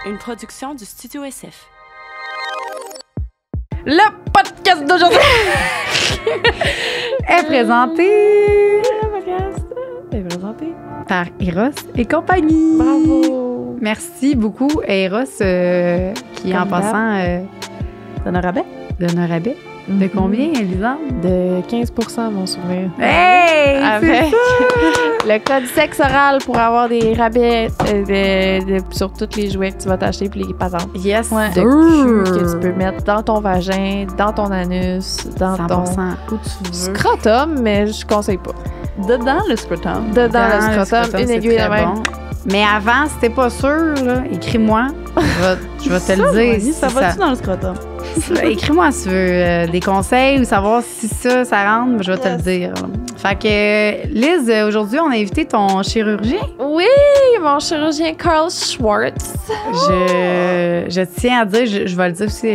Une production du Studio SF. Le podcast d'aujourd'hui est présenté. Le podcast est présenté par Eros et compagnie. Bravo. Merci beaucoup à Eros qui, Comme en passant, donne un rabais. donne un rabais. De combien, Elisa? De 15% à mon souvenir. Hey! Avec C'est le code sexe oral pour avoir des rabais sur tous les jouets que tu vas t'acheter puis les patentes. yes, De sir. cul que tu peux mettre dans ton vagin, dans ton anus, dans 100%. ton Où tu veux. scrotum, mais je conseille pas. Dedans le scrotum. Dedans le scrotum, une c'est aiguille de très même. bon. Mais avant, si t'es pas sûr, là, écris-moi. Je vais te le dire. Si Ça va-tu dans le scrotum? Écris-moi si tu veux des conseils ou savoir si ça rentre, je vais te le dire. Là. Fait que, Liz, aujourd'hui, on a invité ton chirurgien. Oui, mon chirurgien Carl Schwartz. Je tiens à dire, je vais le dire aussi,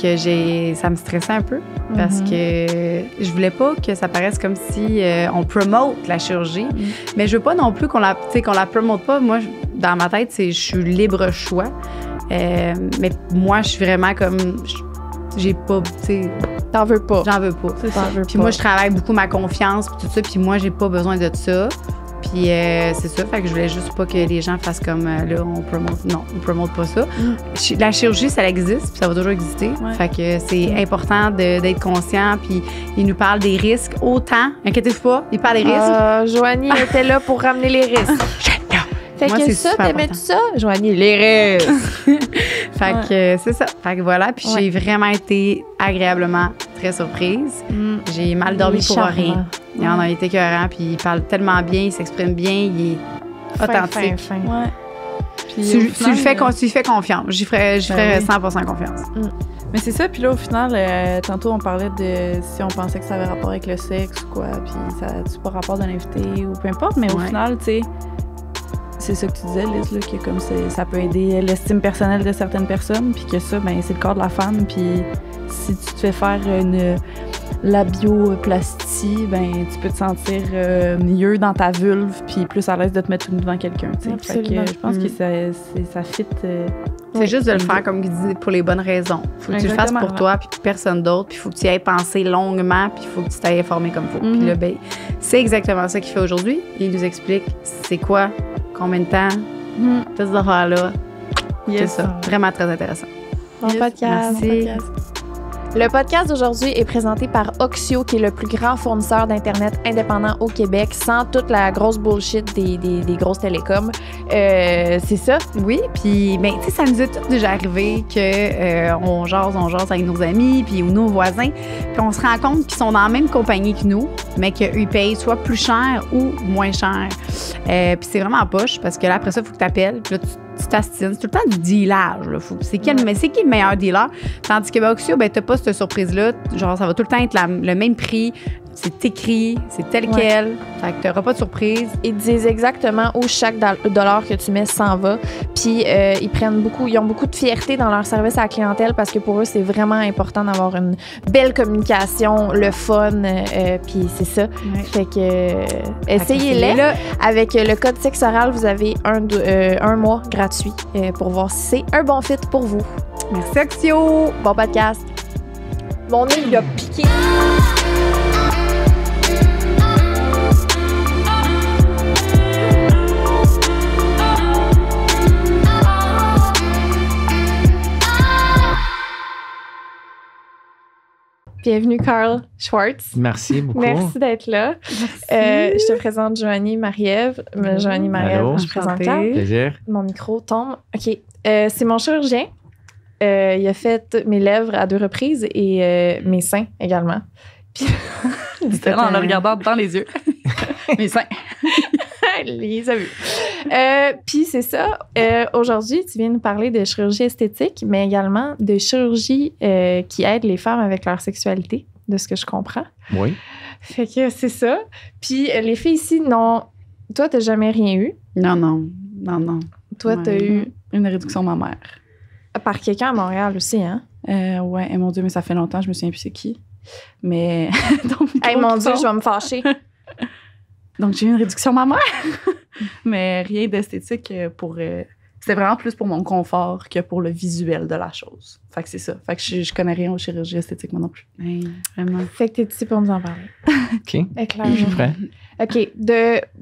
que ça me stressait un peu parce que je voulais pas que ça paraisse comme si on promote la chirurgie, mais je veux pas non plus qu'on la promote pas. Moi, dans ma tête, je suis libre choix. Mais moi, je suis vraiment comme... J'ai pas... Tu sais, T'en veux pas. j'en veux pas. T'en veux Puis pas. moi, je travaille beaucoup ma confiance puis tout ça. Puis moi, j'ai pas besoin de ça. Puis c'est ça. Fait que je voulais juste pas que les gens fassent comme... là, on promote... Non, on promote pas ça. La chirurgie, ça existe. Puis ça va toujours exister. Ouais. Fait que c'est important d'être conscient. Puis il nous parle des risques autant. Inquiétez-vous pas, il parle des risques. Joanie était là pour ramener les risques. Fait Moi, que c'est ça, super t'aimais important. tout ça? Joanie, les risques. Fait que c'est ça. Fait que voilà. Puis j'ai vraiment été agréablement très surprise. J'ai mal dormi pour rien. Il en a été écœurant, puis il parle tellement bien, il s'exprime bien, il est authentique. Fin. Ouais. Puis Tu au lui final, fais confiance. J'y ferais oui. 100% confiance. Mais c'est ça, puis là, au final, tantôt, on parlait de si on pensait que ça avait rapport avec le sexe ou quoi, puis ça n'a pas rapport de l'invité ou peu importe, mais au Ouais. final, tu sais, c'est ça que tu disais, Liz, là, que comme ça peut aider l'estime personnelle de certaines personnes, puis que ça, ben c'est le corps de la femme, puis si tu te fais faire une labioplastie, ben tu peux te sentir mieux dans ta vulve, puis plus à l'aise de te mettre tout nu devant quelqu'un, tu sais. Fait Absolument. que je pense que ça fit. C'est juste de le faire, comme il dit, pour les bonnes raisons. Faut que tu le fasses Exactement, pour ouais. toi, puis personne d'autre, puis il faut que tu y aies pensé longuement, puis il faut que tu t'ailles informé comme il faut. Puis là, ben, c'est exactement ça qu'il fait aujourd'hui. Il nous explique c'est quoi, combien de temps, toutes ces affaires-là. C'est ça. Vraiment très intéressant. Bon Yes, podcast. merci. Le podcast d'aujourd'hui est présenté par Oxio, qui est le plus grand fournisseur d'Internet indépendant au Québec, sans toute la grosse bullshit des grosses télécoms. C'est ça? Oui, puis ben, tu sais, ça nous est tout déjà arrivé que on jase avec nos amis puis ou nos voisins, puis on se rend compte qu'ils sont dans la même compagnie que nous, mais qu'eux payent soit plus cher ou moins cher. Puis c'est vraiment poche parce que là après ça, il faut que tu appelles, puis là tu t'astines. C'est tout le temps du dealage. Là. C'est qui le meilleur dealer? Tandis que Oxio, ben, t'as pas cette surprise-là. Genre, ça va tout le temps être le même prix. C'est écrit, c'est tel quel. Fait que t'auras pas de surprise. Ils disent exactement où chaque dollar que tu mets s'en va. Puis ils ont beaucoup de fierté dans leur service à la clientèle parce que pour eux, c'est vraiment important d'avoir une belle communication, le fun. Puis c'est ça. Fait que essayez-les. Là, Avec le code sexe oral, vous avez un mois gratuit pour voir si c'est un bon fit pour vous. merci Oxio. Bon podcast. Mon nez, il a piqué. Bienvenue, Carl Schwartz. Merci beaucoup. Merci d'être là. Je te présente Joanie Marie-Ève. Joanie Marie-Ève, Allô. je présente Enchantée. Carl. Plaisir. Mon micro tombe. OK. C'est mon chirurgien. Il a fait mes lèvres à 2 reprises et mes seins également. Puis, Dit-elle en le regardant dans les yeux. Mais ça. les a vus. Puis c'est ça. Aujourd'hui, tu viens nous parler de chirurgie esthétique, mais également de chirurgie qui aide les femmes avec leur sexualité, de ce que je comprends. Oui. Fait que c'est ça. Puis les filles ici, non. Toi, t'as jamais rien eu. Non. Toi, t'as eu Une réduction mammaire. par quelqu'un à Montréal aussi, hein? Ouais, et mon Dieu, mais ça fait longtemps, je me souviens plus c'est qui. Mais. Donc, Hey, mon Dieu, je vais me fâcher. Donc, j'ai eu une réduction mammaire. Mais rien d'esthétique pour c'était vraiment plus pour mon confort que pour le visuel de la chose. Fait que c'est ça. Fait que je connais rien aux chirurgies esthétiques, moi non plus. Oui, vraiment. Fait que t'es ici pour nous en parler. OK. Éclaire. Je suis prêt. OK.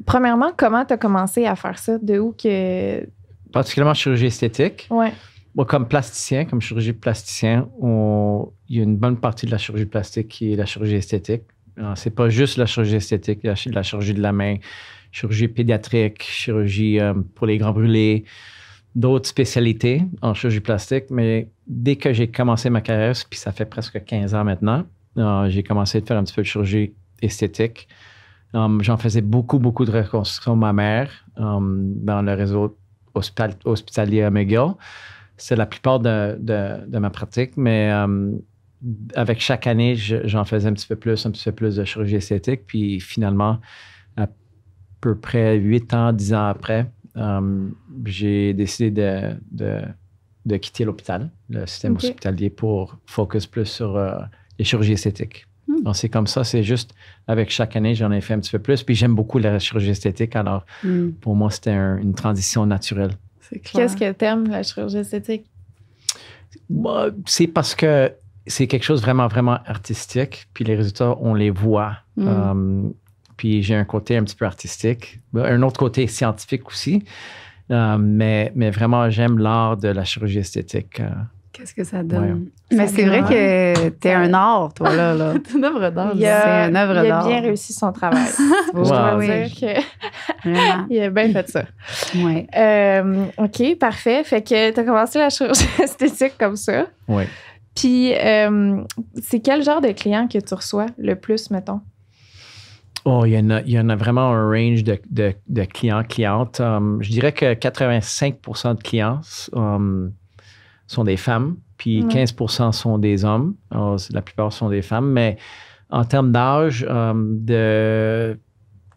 Premièrement, comment t'as commencé à faire ça? De où que... Particulièrement chirurgie esthétique. Ouais. Moi, comme plasticien, comme chirurgie plasticien, il y a une bonne partie de la chirurgie plastique qui est la chirurgie esthétique. C'est pas juste la chirurgie esthétique, il y a la chirurgie de la main, chirurgie pédiatrique, chirurgie pour les grands brûlés, d'autres spécialités en chirurgie plastique. Mais dès que j'ai commencé ma carrière, puis ça fait presque 15 ans maintenant, j'ai commencé à faire un petit peu de chirurgie esthétique. J'en faisais beaucoup de reconstruction mammaire dans le réseau hospitalier à McGill. C'est la plupart de ma pratique, mais avec chaque année, j'en faisais un petit peu plus de chirurgie esthétique. Puis finalement, à peu près 8 ans, 10 ans après, j'ai décidé de quitter l'hôpital, le système hospitalier, pour focus plus sur les chirurgies esthétiques. Donc, c'est comme ça, c'est juste avec chaque année, j'en ai fait un petit peu plus. Puis j'aime beaucoup la chirurgie esthétique, alors pour moi, c'était une transition naturelle. Qu'est-ce que t'aimes, la chirurgie esthétique? C'est parce que c'est quelque chose vraiment, vraiment artistique. Puis les résultats, on les voit. Puis j'ai un côté un petit peu artistique. Un autre côté scientifique aussi. Mais vraiment, j'aime l'art de la chirurgie esthétique. Qu'est-ce que ça donne? Ouais. Mais c'est vrai que t'es un art, toi, là. C'est une œuvre d'art. C'est une œuvre d'art. Il a bien réussi son travail. Je dois dire qu'il a bien fait ça. Oui. OK, parfait. Fait que tu as commencé la chirurgie esthétique comme ça. Oui. Puis, c'est quel genre de clients que tu reçois le plus, mettons? Oh, il y en a vraiment un range de clients-clientes. Je dirais que 85% de clients sont des femmes, puis 15% sont des hommes. Alors, la plupart sont des femmes, mais en termes d'âge, de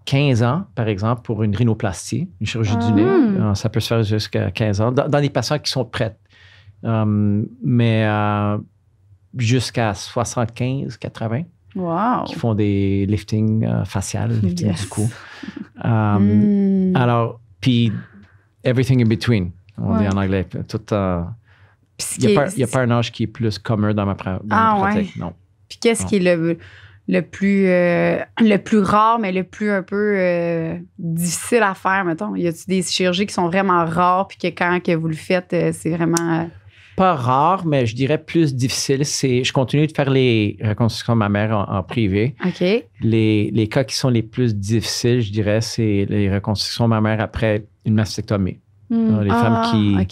15 ans, par exemple, pour une rhinoplastie, une chirurgie du nez, ça peut se faire jusqu'à 15 ans, dans des patients qui sont prêts. Mais jusqu'à 75, 80, qui font des liftings facial, lifting du cou. Alors, puis everything in between, on dit en anglais. Tout... Il n'y a pas un âge qui est plus commun dans ma pratique. Non. Puis qu'est-ce qui est le plus rare, mais le plus un peu difficile à faire, mettons? Y a-t-il des chirurgies qui sont vraiment rares, puis que quand que vous le faites, c'est vraiment... Pas rare, mais je dirais plus difficile. Je continue de faire les reconstructions mammaires en privé. OK. Les cas qui sont les plus difficiles, je dirais, c'est les reconstructions mammaires après une mastectomie. Les femmes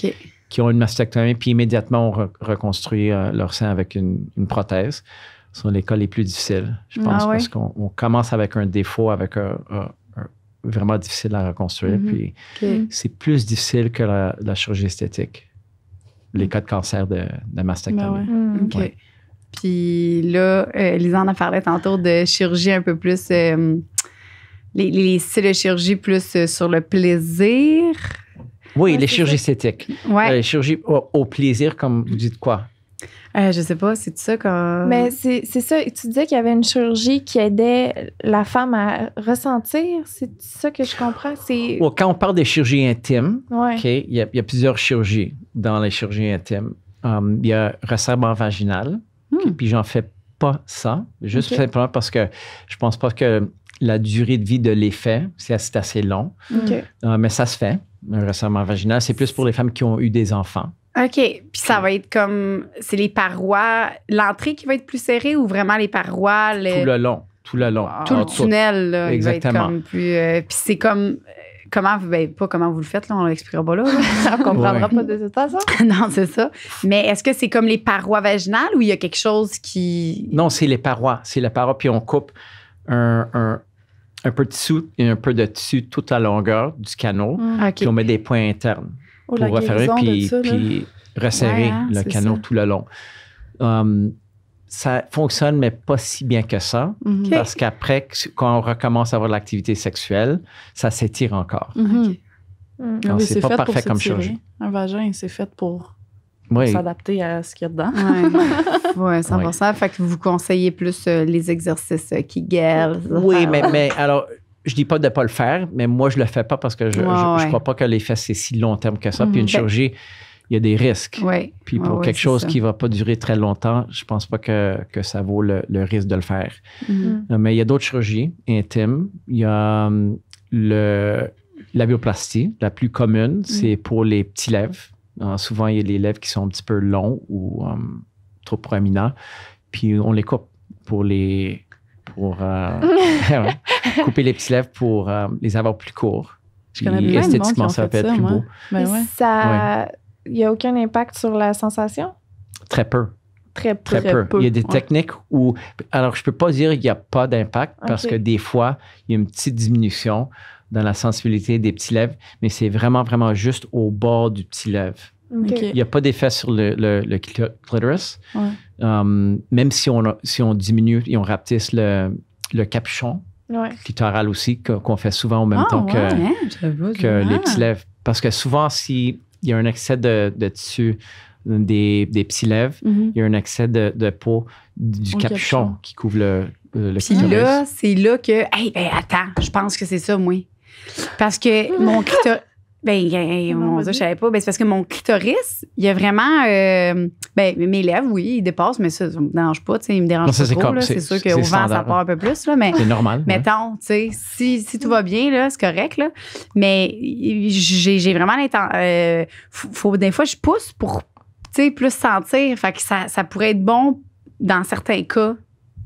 qui ont une mastectomie, puis immédiatement on reconstruit leur sein avec une prothèse. Ce sont les cas les plus difficiles, je pense, parce qu'on commence avec un défaut, avec un vraiment difficile à reconstruire. Puis c'est plus difficile que la chirurgie esthétique, les cas de cancer de mastectomie. OK. Puis là, Lisanne a parlé tantôt de chirurgie un peu plus... les styles de chirurgie plus sur le plaisir... Oui, les chirurgies esthétiques. Ouais. Les chirurgies au plaisir, comme vous dites quoi? Je sais pas, c'est ça comme... Mais c'est ça, tu disais qu'il y avait une chirurgie qui aidait la femme à ressentir, c'est ça que je comprends? Quand on parle des chirurgies intimes, il y a plusieurs chirurgies dans les chirurgies intimes. Il y a resserrement vaginal, puis j'en fais pas ça, juste simplement parce que je pense pas que la durée de vie de l'effet, c'est assez long. Mais ça se fait. Un resserrement vaginal, c'est plus pour les femmes qui ont eu des enfants. OK. Puis ça va être comme... C'est les parois... L'entrée qui va être plus serrée ou vraiment les parois... Tout le long. Tout le tunnel, là. Exactement. Il va être comme plus... puis c'est comme... Pas comment vous le faites, là, on l'expliquera pas là. On comprendra pas de toute façon. Non, c'est ça. Mais est-ce que c'est comme les parois vaginales ou il y a quelque chose qui... Non, c'est les parois. C'est les parois, puis on coupe un peu de tissu et un peu de tissu toute la longueur du canot. Puis on met des points internes pour refermer puis resserrer le canot tout le long. Ça fonctionne, mais pas si bien que ça. Parce qu'après, quand on recommence à avoir de l'activité sexuelle, ça s'étire encore. Donc, c'est pas parfait comme chirurgie. Un vagin, c'est fait pour s'adapter à ce qu'il y a dedans. Oui, 100%. Fait que vous conseillez plus les exercices Kegel. Oui, mais alors, je dis pas de ne pas le faire, mais moi, je le fais pas parce que je crois pas que l'effet, c'est si long terme que ça. Puis une chirurgie, il y a des risques. Ouais. Puis pour quelque chose qui va pas durer très longtemps, je pense pas que ça vaut le risque de le faire. Mais il y a d'autres chirurgies intimes. Il y a la bioplastie, la plus commune, c'est pour les petits lèvres. Souvent, il y a les lèvres qui sont un petit peu longs ou trop proéminents. Puis on les coupe pour couper les petits lèvres pour les avoir plus courts. Je connais plein de monde qui ont ça peut fait être ça, plus moi. beau. Ben ouais. Ça, il n'y a aucun impact sur la sensation? Très peu. Très peu. Très peu. Il y a des techniques où... Alors, je ne peux pas dire qu'il n'y a pas d'impact parce que des fois, il y a une petite diminution dans la sensibilité des petits lèvres, mais c'est vraiment, vraiment juste au bord du petit lèvre. Okay. Il n'y a pas d'effet sur le clitoris. Même si on diminue et on rapetisse le capuchon clitoral aussi, qu'on fait souvent au même temps que les petits lèvres. Parce que souvent, s'il y a un excès de tissu des petits lèvres, il y a un excès de peau du capuchon qui couvre le clitoris. Puis là, c'est là que... attends, je pense que c'est ça, moi. Parce que mon clitoris... mon Dieu, je savais pas. C'est parce que mon clitoris, il y a vraiment... mes lèvres, oui, ils dépassent, mais ça me dérange pas. Il me dérange pas trop. C'est sûr qu'au vent, ça part un peu plus. Là, mais, c'est normal. Mettons, si tout va bien, là, c'est correct. Là, mais j'ai vraiment l'intention... des fois, je pousse pour plus sentir. Fait que ça pourrait être bon dans certains cas.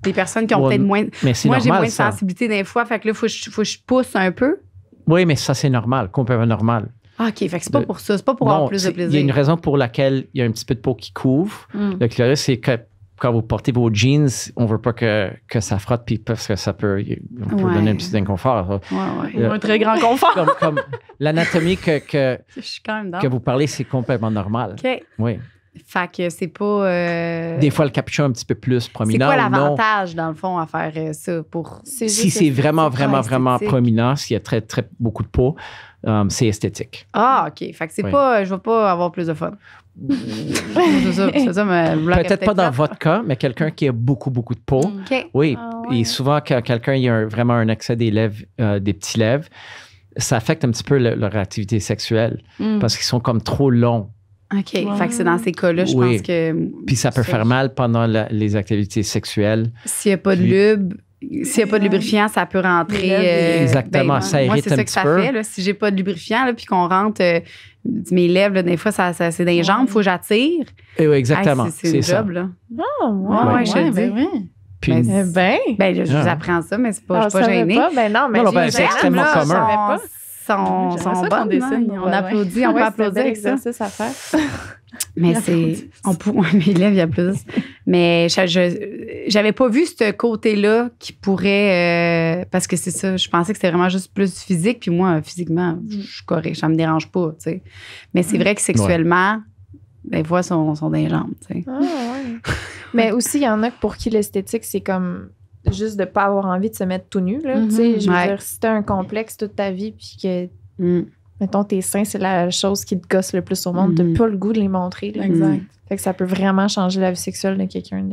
Des personnes qui ont peut-être moins... Mais c'est moi, normal, j'ai moins de ça. sensibilité des fois. Fait que là, faut que je pousse un peu. Oui, mais ça, c'est normal, complètement normal. Ah, OK. Fait que c'est pas pour ça. C'est pas pour avoir plus de plaisir. Il y a une raison pour laquelle il y a un petit peu de peau qui couvre. Le clitoris, c'est que quand vous portez vos jeans, on veut pas que ça frotte, puis parce que ça peut donner un petit inconfort. Un très grand confort. Comme l'anatomie que je suis quand même vous parlez, c'est complètement normal. OK. Oui. Fait que c'est pas... Des fois, le capuchon est un petit peu plus prominent. C'est quoi l'avantage, dans le fond, à faire ça pour... Si c'est vraiment prominent, s'il y a très, très beaucoup de peau, c'est esthétique. Ah, OK. Fait que c'est pas... Je vais pas avoir plus de fun. c'est ça, mais... Peut-être pas dans votre cas, mais quelqu'un qui a beaucoup, beaucoup de peau. OK. Oui. Et souvent, quand quelqu'un a vraiment un excès des lèvres, des petits lèvres, ça affecte un petit peu leur activité sexuelle parce qu'ils sont comme trop longs. OK. Fait que c'est dans ces cas-là, je pense que... Puis ça peut faire mal pendant les activités sexuelles. S'il n'y a pas de lube, s'il n'y a pas de lubrifiant, ça peut rentrer... Exactement, ça irrite un petit peu. Moi, c'est ça que ça fait. Là, si j'ai pas de lubrifiant, là, puis qu'on rentre... mes lèvres, là, des fois, c'est dans les jambes, il faut que j'attire. Oui, exactement. C'est le job, là. Ah, je le dis. Puis je vous apprends ça, mais c'est pas, je suis pas gênée. C'est extrêmement commun. Sont bonnes. On applaudit, on peut applaudir avec ça. Exercice à faire. Mais c'est... mes lèvres, il y a plus. Mais j'avais pas vu ce côté-là qui pourrait... parce que c'est ça, je pensais que c'était vraiment juste plus physique. Puis moi, physiquement, je suis correcte, ça me dérange pas, tu sais. Mais c'est vrai que sexuellement, des fois, sont dans les jambes, tu sais. Ah, ouais. Mais aussi, il y en a pour qui l'esthétique, c'est comme... juste de ne pas avoir envie de se mettre tout nu. Là, tu sais, je veux dire, si tu as un complexe toute ta vie puis que, mettons, tes seins, c'est la chose qui te gosse le plus au monde, tu n'as pas le goût de les montrer. Là. Exact. Fait que ça peut vraiment changer la vie sexuelle de quelqu'un.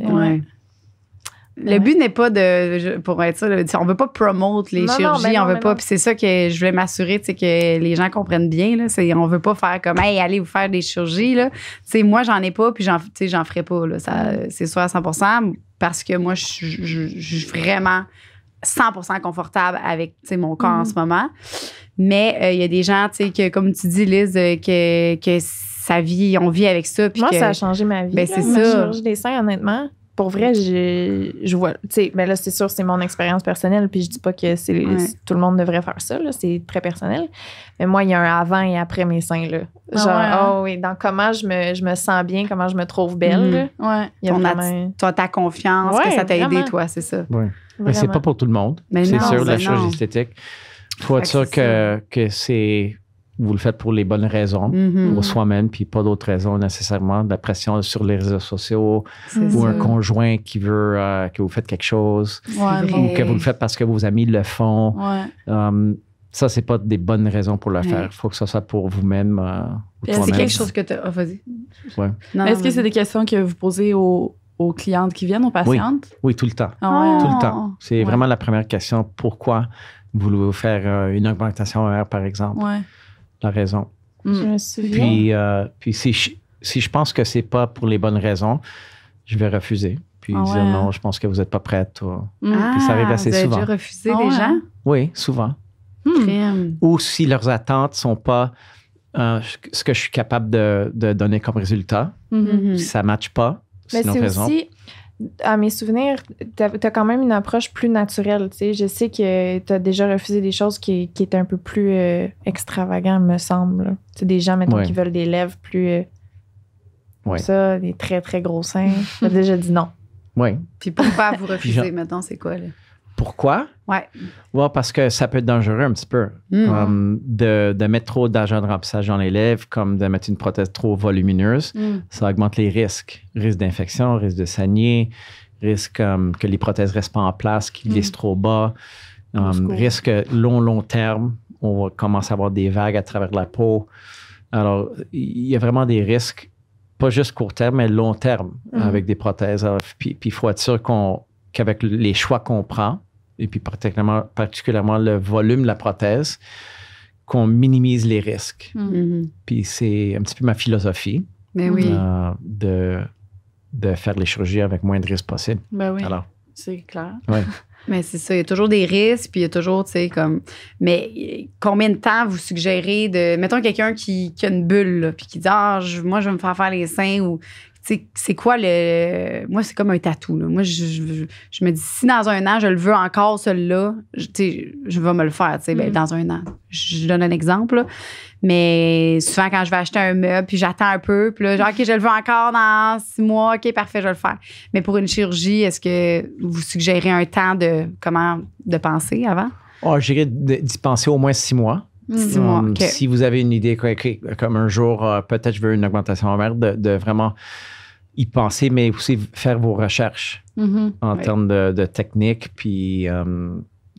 Le but n'est pas de... Pour être ça, on veut pas promote les chirurgies, on veut pas... Puis c'est ça que je voulais m'assurer, tu sais, que les gens comprennent bien. Là, on veut pas faire comme, hey, allez vous faire des chirurgies. Là. Tu sais, moi, j'en ai pas, puis j'en ferai pas. Là. Ça, c'est sûr à 100%, parce que moi, je suis vraiment 100% confortable avec mon corps en ce moment. Mais il y a des gens, tu sais, que, comme tu dis, Liz, que on vit avec ça. Moi, ça a changé ma vie. Ben, c'est ça. ça. Chirurgie des seins, honnêtement. Pour vrai, je vois, tu sais, mais là, c'est sûr, c'est mon expérience personnelle, puis je dis pas que tout le monde devrait faire ça, là, c'est très personnel. Mais moi, il y a un avant et après mes seins, là. Genre, oui, dans comment je me sens bien, comment je me trouve belle, là. Il y a ta confiance, que ça t'a aidé, toi, c'est ça. Oui. Mais c'est pas pour tout le monde. Mais c'est sûr, la chirurgie esthétique. Il faut être sûr que c'est... Vous le faites pour les bonnes raisons, pour soi-même, puis pas d'autres raisons nécessairement. De la pression sur les réseaux sociaux ou un conjoint qui veut que vous faites quelque chose ou que vous le faites parce que vos amis le font. Ça, c'est pas des bonnes raisons pour le faire. Il faut que ça soit pour vous-même. C'est quelque chose que tu as... vas-y. Ouais. Est-ce que c'est des questions que vous posez aux clientes qui viennent, aux patientes? Oui, tout le temps. Ah ouais. Tout le temps. C'est vraiment la première question. Pourquoi voulez-vous faire une augmentation mammaire, par exemple? Ouais. La raison. Je me souviens. Puis si je pense que c'est pas pour les bonnes raisons, je vais refuser. Puis dire non, je pense que vous n'êtes pas prête. Puis ça arrive assez vous avez souvent. déjà refusé des gens? Oui, souvent. Crème. Ou si leurs attentes sont pas ce que je suis capable de donner comme résultat, si ça ne matche pas, Mais c'est une c'est raison. aussi, à mes souvenirs, t'as quand même une approche plus naturelle. Tu sais. Je sais que t'as déjà refusé des choses qui étaient un peu plus extravagantes, me semble. Tu sais, des gens, mettons, qui veulent des lèvres plus... comme ça, des très, très gros seins. T'as déjà dit non. Oui. Puis pourquoi vous refusez, maintenant, c'est quoi, là? Pourquoi? Ouais. Ouais, parce que ça peut être dangereux un petit peu. De mettre trop d'agents de remplissage dans les lèvres, comme de mettre une prothèse trop volumineuse, ça augmente les risques. Risque d'infection, risque de saigner, risque que les prothèses restent pas en place, qu'ils glissent trop bas, risque long terme, on va commencer à avoir des vagues à travers la peau. Alors, il y a vraiment des risques, pas juste court terme, mais long terme avec des prothèses. Alors, puis il faut être sûr qu'avec les choix qu'on prend, et puis particulièrement le volume de la prothèse, qu'on minimise les risques. Puis c'est un petit peu ma philosophie de faire les chirurgies avec moins de risques possible. Ben oui, alors, c'est clair. Ouais. Mais c'est ça, il y a toujours des risques, puis il y a toujours, tu sais, comme... Mais combien de temps vous suggérez de... Mettons quelqu'un qui a une bulle, là, puis qui dit « Ah, moi, je vais me faire les seins » ou... C'est quoi le... Moi, c'est comme un tatou. Là. Moi, je me dis, si dans un an, je le veux encore, celui-là, je vais me le faire, ben, dans un an. Je donne un exemple, là. Mais souvent, quand je vais acheter un meuble, puis j'attends un peu, puis là, genre, OK, je le veux encore dans 6 mois, OK, parfait, je vais le faire. Mais pour une chirurgie, est-ce que vous suggérez un temps de penser avant? Oh, je dirais d'y penser au moins 6 mois. 6 mois, OK. Si vous avez une idée, comme un jour, peut-être je veux une augmentation mammaire, de vraiment y penser, mais aussi faire vos recherches en termes de technique, puis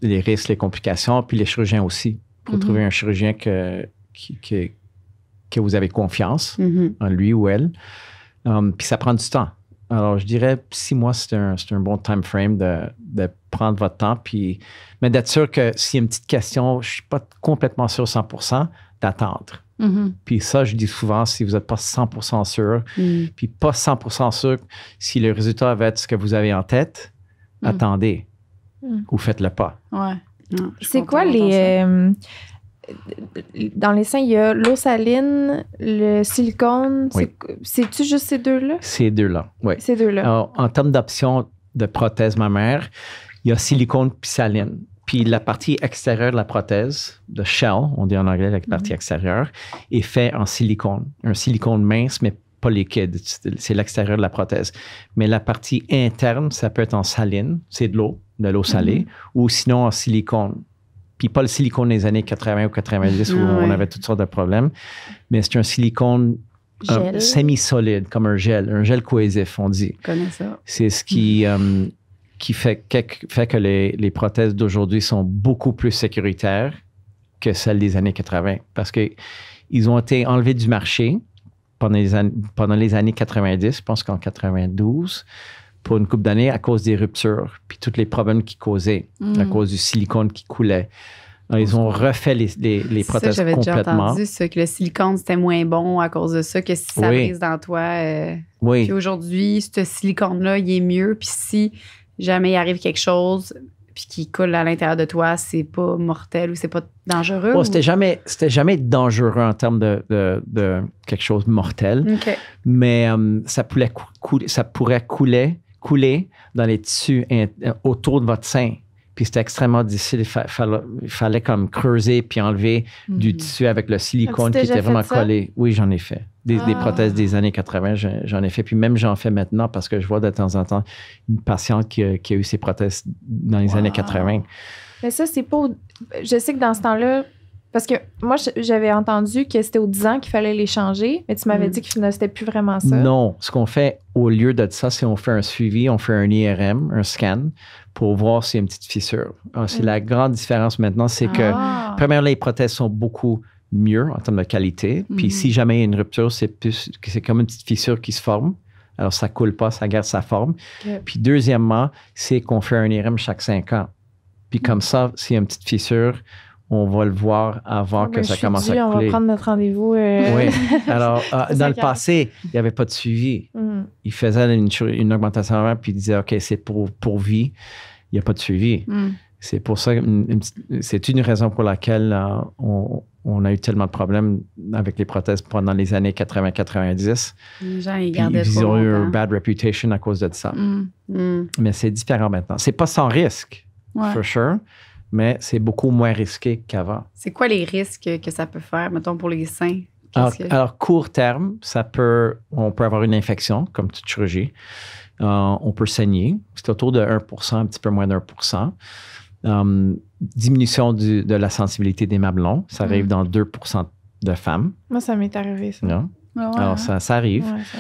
les risques, les complications, puis les chirurgiens aussi, pour trouver un chirurgien que vous avez confiance en lui ou elle. Puis ça prend du temps. Alors, je dirais 6 mois, c'est un bon time frame de prendre votre temps, mais d'être sûr que s'il y a une petite question, je ne suis pas complètement sûr 100%, d'attendre. Puis ça, je dis souvent, si vous n'êtes pas 100% sûr, puis pas 100% sûr si le résultat va être ce que vous avez en tête, attendez ou faites-le pas. Ouais. C'est quoi les... dans les seins, il y a l'eau saline, le silicone. Oui. C'est-tu juste ces deux-là? Ces deux-là, oui. Ces deux-là. Alors, en termes d'options de prothèse mammaire, il y a silicone puis saline. Puis la partie extérieure de la prothèse, le shell, on dit en anglais la partie extérieure, est fait en silicone. Un silicone mince, mais pas liquide. C'est l'extérieur de la prothèse. Mais la partie interne, ça peut être en saline, c'est de l'eau salée, ou sinon en silicone. Puis pas le silicone des années 80 ou 90 où on avait toutes sortes de problèmes, mais c'est un silicone semi-solide, comme un gel cohésif, on dit. Je connais ça. C'est ce qui fait que les prothèses d'aujourd'hui sont beaucoup plus sécuritaires que celles des années 80 parce qu'ils ont été enlevés du marché pendant les années 90, je pense qu'en 92, pour une couple d'années à cause des ruptures puis tous les problèmes qu'ils causaient à cause du silicone qui coulait. Alors, ils ont refait les prothèses j'avais complètement. Déjà entendu ça, que le silicone, c'était moins bon à cause de ça, que si ça brise dans toi. Puis aujourd'hui, ce silicone-là, il est mieux. Puis si jamais il arrive quelque chose puis qui coule à l'intérieur de toi, c'est pas mortel ou c'est pas dangereux? Oh, c'était jamais dangereux en termes de quelque chose de mortel. Okay. Mais ça pourrait couler dans les tissus autour de votre sein. Puis c'était extrêmement difficile. Il fallait comme creuser puis enlever du tissu avec le silicone qui était vraiment collé. Oui, j'en ai fait. Des prothèses des années 80, j'en ai fait. Puis même, j'en fais maintenant parce que je vois de temps en temps une patiente qui a eu ses prothèses dans les années 80. Mais ça, c'est pas... Je sais que dans ce temps-là, parce que moi, j'avais entendu que c'était aux 10 ans qu'il fallait les changer, mais tu m'avais dit que c'était plus vraiment ça. Non. Ce qu'on fait au lieu de ça, c'est on fait un suivi, on fait un IRM, un scan, pour voir s'il y a une petite fissure. Alors, c'est la grande différence maintenant, c'est que, premièrement, les prothèses sont beaucoup mieux en termes de qualité. Puis si jamais il y a une rupture, c'est comme une petite fissure qui se forme. Alors, ça ne coule pas, ça garde sa forme. Okay. Puis deuxièmement, c'est qu'on fait un IRM chaque 5 ans. Puis comme ça, s'il y a une petite fissure, on va le voir avant que ça commence à On couler. va prendre notre rendez-vous. Oui. Alors, dans le correct. passé, il n'y avait pas de suivi. Il faisait une augmentation avant, puis il disait, OK, c'est pour vie. Il n'y a pas de suivi. C'est pour ça, c'est une raison pour laquelle on a eu tellement de problèmes avec les prothèses pendant les années 80-90. Les gens, ils Puis gardaient ils trop ont eu un longtemps. bad reputation à cause de ça. Mm. Mais c'est différent maintenant. C'est pas sans risque, Ouais. for sure, mais c'est beaucoup moins risqué qu'avant. C'est quoi les risques que ça peut faire, mettons, pour les seins? Alors, court terme, on peut avoir une infection, comme toute chirurgie. On peut saigner. C'est autour de 1%, un petit peu moins d'1%. Diminution de la sensibilité des mamelons. Ça arrive dans 2% de femmes. Moi, ça m'est arrivé, ça. Non? Ah ouais. Alors, ça arrive. Ouais, ça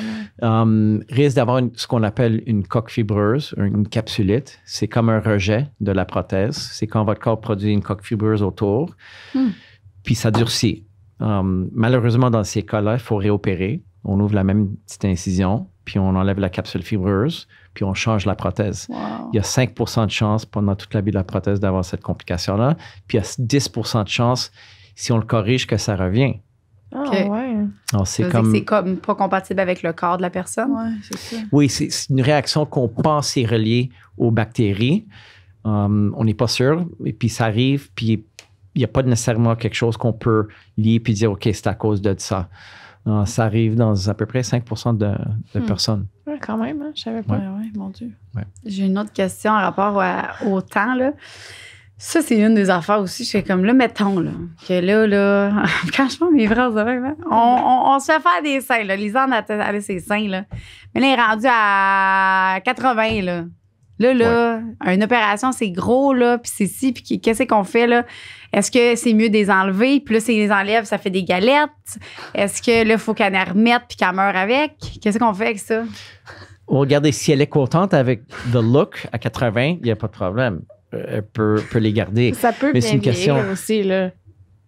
m'est- Risque d'avoir ce qu'on appelle une coque fibreuse, une capsulite. C'est comme un rejet de la prothèse. C'est quand votre corps produit une coque fibreuse autour, puis ça durcit. Malheureusement, dans ces cas-là, il faut réopérer. On ouvre la même petite incision, puis on enlève la capsule fibreuse, puis on change la prothèse. Wow. Il y a 5% de chance pendant toute la vie de la prothèse d'avoir cette complication-là, puis il y a 10% de chance, si on le corrige, que ça revient. Ah, OK. ouais. Alors, Ça veut dire que c'est comme pas compatible avec le corps de la personne? Ouais, c'est ça. Oui, c'est une réaction qu'on pense est reliée aux bactéries. On n'est pas sûr. Et puis ça arrive, puis il n'y a pas nécessairement quelque chose qu'on peut lier puis dire, OK, c'est à cause de ça. Ça arrive dans à peu près 5% de personnes. Ouais, quand même, hein, je savais pas. Ouais, ouais, mon Dieu. J'ai une autre question en rapport au temps, là. Ça, c'est une des affaires aussi. Je fais comme, là, mettons, là, que là, franchement, mes frères, ça va, hein? On se fait faire des seins, là. Lisanne a ses seins, là. Mais là, il est rendu à 80, là. Là, une opération, c'est gros, là, puis c'est ci, puis qu'est-ce qu'on fait, là? Est-ce que c'est mieux de les enlever? Puis là, si les enlève, ça fait des galettes. Est-ce que là, il faut qu'elle les remette puis qu'elle meure avec? Qu'est-ce qu'on fait avec ça? Regardez, si elle est contente avec the look à 80, il n'y a pas de problème. Elle peut les garder. Ça peut Mais bien c'est une question. vieillir aussi, là.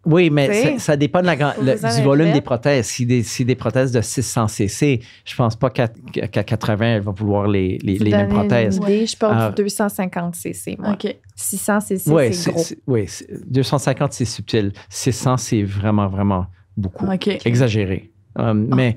Oui, mais T'sais, ça dépend de du volume des prothèses. Si des prothèses de 600 cc, je pense pas qu'à 80, elle va vouloir les mêmes prothèses. Je porte Ah. du 250 cc, moi. OK. 600 cc, Oui, c'est gros. 250, c'est subtil. 600, c'est vraiment, vraiment beaucoup. OK. Exagéré. Mais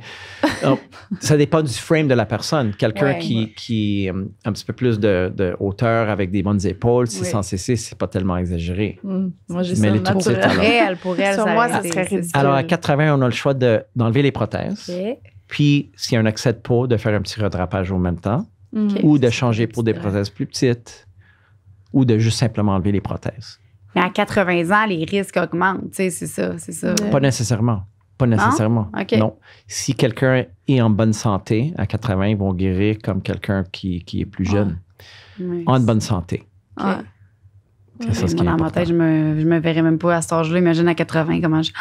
ça dépend du frame de la personne. Quelqu'un Ouais. qui a un petit peu plus de hauteur avec des bonnes épaules, 600 cc, c'est pas tellement exagéré. Moi, j'ai Mais ça les tout petites, naturel. Pour elle, Sur ça moi, aurait ça été- serait c'est ridicule. Alors, à 80, on a le choix d'enlever les prothèses. OK. Puis, s'il y a un excès de peau, de faire un petit redrapage au même temps, Mm. ou de changer pour des prothèses plus petites, ou de juste simplement enlever les prothèses. Mais à 80 ans, les risques augmentent. Tu sais, c'est ça. Ouais. Pas nécessairement. Pas nécessairement. OK. Non. Si quelqu'un est en bonne santé, à 80, ils vont guérir comme quelqu'un qui est plus jeune, Oui. en bonne santé. Ouais. C'est ça ce qui est Moi, dans ma important. tête, je me verrais même pas à cet âge-là. Imagine à 80, comment je...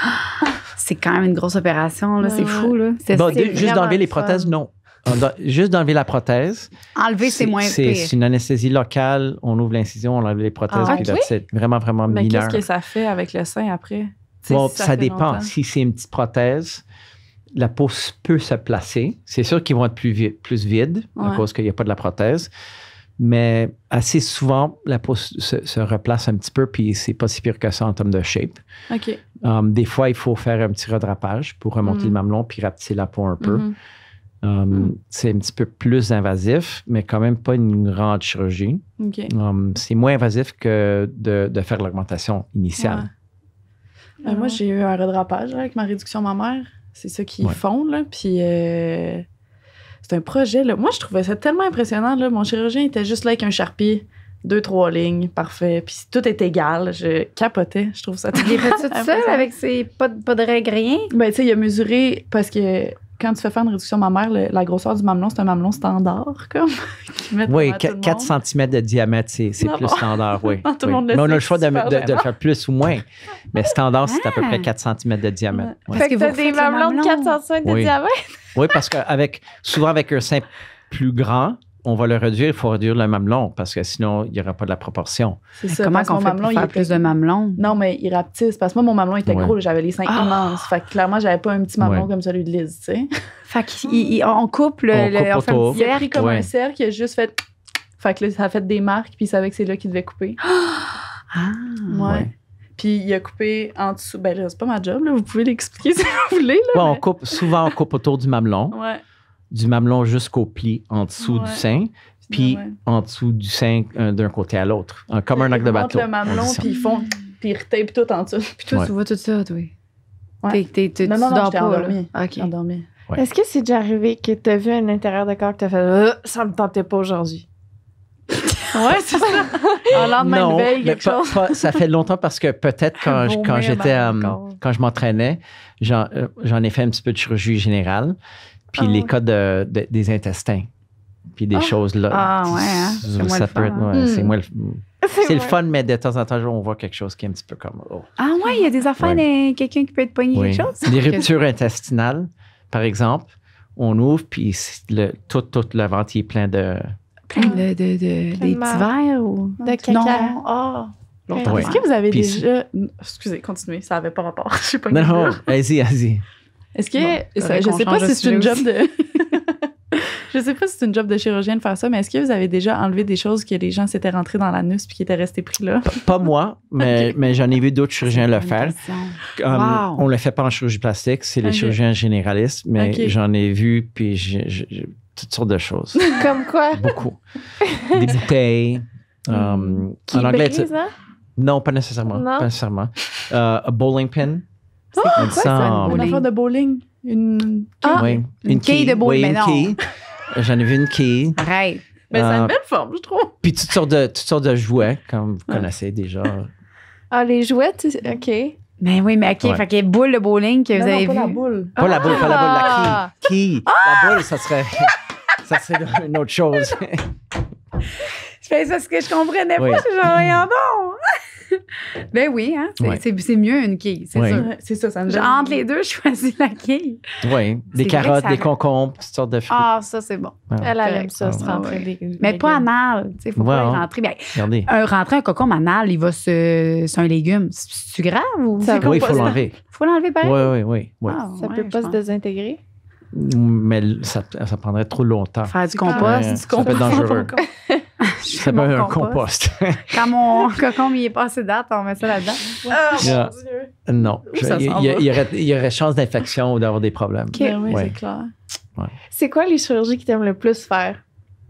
C'est quand même une grosse opération, là. C'est Ouais. fou, là. Bon, C'est juste vraiment d'enlever les le fun. prothèses, non. Juste d'enlever la prothèse. enlever, c'est moins C'est pire. une anesthésie locale. On ouvre l'incision, on enlève les prothèses. Ah, puis ok. that's it. Vraiment, vraiment Mais mineur. qu'est-ce que ça fait avec le sein après? Tu sais, Bon, si ça fait dépend. longtemps. Si c'est une petite prothèse, la peau peut se placer. C'est sûr qu'ils vont être plus vides à Ouais. cause qu'il n'y a pas de la prothèse. Mais assez souvent, la peau se replace un petit peu, puis c'est pas si pire que ça en termes de shape. OK. Des fois, il faut faire un petit redrapage pour remonter le mamelon puis rapetisser la peau un peu. Mhm. C'est un petit peu plus invasif, mais quand même pas une grande chirurgie. OK. C'est moins invasif que de faire l'augmentation initiale. Ouais. Moi, j'ai eu un redrapage avec ma réduction mammaire. C'est ça qu'ils Ouais. font, là. Puis c'est un projet, là. Moi, je trouvais ça tellement impressionnant, là. Mon chirurgien était juste là avec un Sharpie, 2-3 lignes, parfait. Puis tout est égal. Je capotais. Je trouve ça Il est fait tout seul avec ses pas de règles, rien? Ben, tu sais, il a mesuré parce que quand tu fais faire une réduction mammaire, la grosseur du mamelon, c'est un mamelon standard, comme. qu'ils mettent Oui, à tout le 4 monde. cm de diamètre, c'est Non, plus bon. standard, oui. Non, tout le Oui. monde le Mais on a sait, le choix de super le faire plus ou moins. Mais standard, c'est à peu près 4 cm de diamètre. Ouais. Fait que vous t'as des refaites le mamelons de mamelon. 4 cm de Oui. diamètre. Oui, parce que souvent avec un sein plus grand, on va le réduire, il faut réduire le mamelon parce que sinon, il n'y aura pas de la proportion. C'est ça. Comment parce que qu'on mon fait mamelon, pour il faire était- plus de mamelons? Non, mais il rapetisse. Parce que moi, mon mamelon était Ouais. gros. là, j'avais les seins Ah! immenses. Fait que clairement, j'avais pas un petit mamelon Ouais. comme celui de Liz, tu sais. Fait qu'on coupe le... On coupe on fait un autour. petit Il a cercle. pris comme Ouais. un cercle, il a juste fait... Fait que là, ça a fait des marques, puis il savait que c'est là qu'il devait couper. Ah. Ouais. Puis il a coupé en dessous. Ben là, c'est pas ma job, là. Vous pouvez l'expliquer si vous voulez. Là, Ouais, souvent, on coupe autour du mamelon, Ouais. du mamelon jusqu'au pli en dessous Ouais. du sein, puis Ouais. en dessous du sein d'un côté à l'autre, comme un acte de Ils montent bateau. le mamelon, On dit ça. puis ils font. Puis ils retapent tout en dessous. Puis toi, Ouais. tu vois tout ça, toi. Ouais. Tu Non, dors j'étais pas, endormie. là. OK. Endormi. Ouais. Est-ce que c'est déjà arrivé que t'as vu un intérieur de corps que t'as fait ça me tentait pas aujourd'hui? Ouais, c'est ça. En lendemain Non, de veille, mais quelque chose. ça fait longtemps parce que peut-être quand Vomir j'étais, dans le corps. quand je m'entraînais, j'en ai fait un petit peu de chirurgie générale, puis Ah les ouais. cas des intestins, puis des choses là. Ah, ouais, hein? C'est moins ça le peut fun, être, hein? ouais, c'est Mm. moins c'est le vrai. fun, mais de temps en temps, on voit quelque chose qui est un petit peu comme. Oh. Ah, ouais, il y a des affaires, quelqu'un qui peut être pogné Oui. quelque chose? Des ruptures intestinales, par exemple, on ouvre, puis tout le ventre il est plein de. Plein de des petits marde. verres ou. De caca. Non. Ah. L'autre Ouais. Est-ce que vous avez Puis déjà. Excusez, continuez, ça n'avait pas rapport. Je sais pas. Non, quoi non, dire. vas-y. Est-ce que. Bon, je faudrait qu'on sais pas change de si c'est une sujet job de. Je sais pas si c'est une job de chirurgien de faire ça, mais est-ce que vous avez déjà enlevé des choses que les gens s'étaient rentrés dans l'anus puis qui étaient restés pris là? Pas moi, mais j'en ai vu d'autres chirurgiens le faire. Wow. On le fait pas en chirurgie plastique, c'est les Ok. chirurgiens généralistes, mais Ok. j'en ai vu, puis toutes sortes de choses. Comme quoi? Beaucoup. Des bouteilles. Qui en anglais, brise, hein? non, pas nécessairement. Non? Pas nécessairement. A bowling pin. C'est On quoi dit ça, en- une Une bowling? affaire de bowling? Une. Ah, oui, une quille de bowling, oui, mais une non. quille. J'en ai vu une quille. Arrête. Mais c'est Euh, une belle forme, je trouve. Puis toutes sortes de jouets, comme vous connaissez déjà. Ah, les jouets, OK. Mais oui, mais OK, Ouais. fait qu'il y a une boule de bowling que vous avez pas la vue. boule. Pas la boule, la Ah! quille. La boule, ça serait une autre chose. Je fais ça, ce que je comprenais Oui. pas. Je suis genre, voyons donc. Ben oui, hein, Ouais. c'est mieux une quille, c'est Oui. sûr. Ouais, c'est ça, ça me donne. Entre les deux, je choisis la quille. Oui, des C'est vrai carottes, que des ça- concombres, toutes sortes de fruits. Ah, ça, c'est bon. Elle Correct. aime ça, se Ah, rentrer ouais. des Mais pas légumes. anal. Tu sais, faut pas Ouais. y rentrer. Ben, Regardez. rentrer un cocombe anal, il va c'est un légume. C'est grave ou Ça c'est va. Oui, il faut compostant? l'enlever. Faut l'enlever pareil? Oui. Ah, Ça ouais, peut pas je se pense. désintégrer? Mais ça prendrait trop longtemps. Faire du Ah, compost. Ouais, du ça peut être compost. dangereux. Je Ça fais peut mon être un compost. Quand mon cocombe il est passé date, on met ça là-dedans. Ah, Yeah. mon Dieu. Non. Où ça Il s'en y, va? il y aurait chance d'infection ou d'avoir des problèmes. Ben oui, Ouais. c'est clair. C'est quoi les chirurgies que t'aimes le plus faire?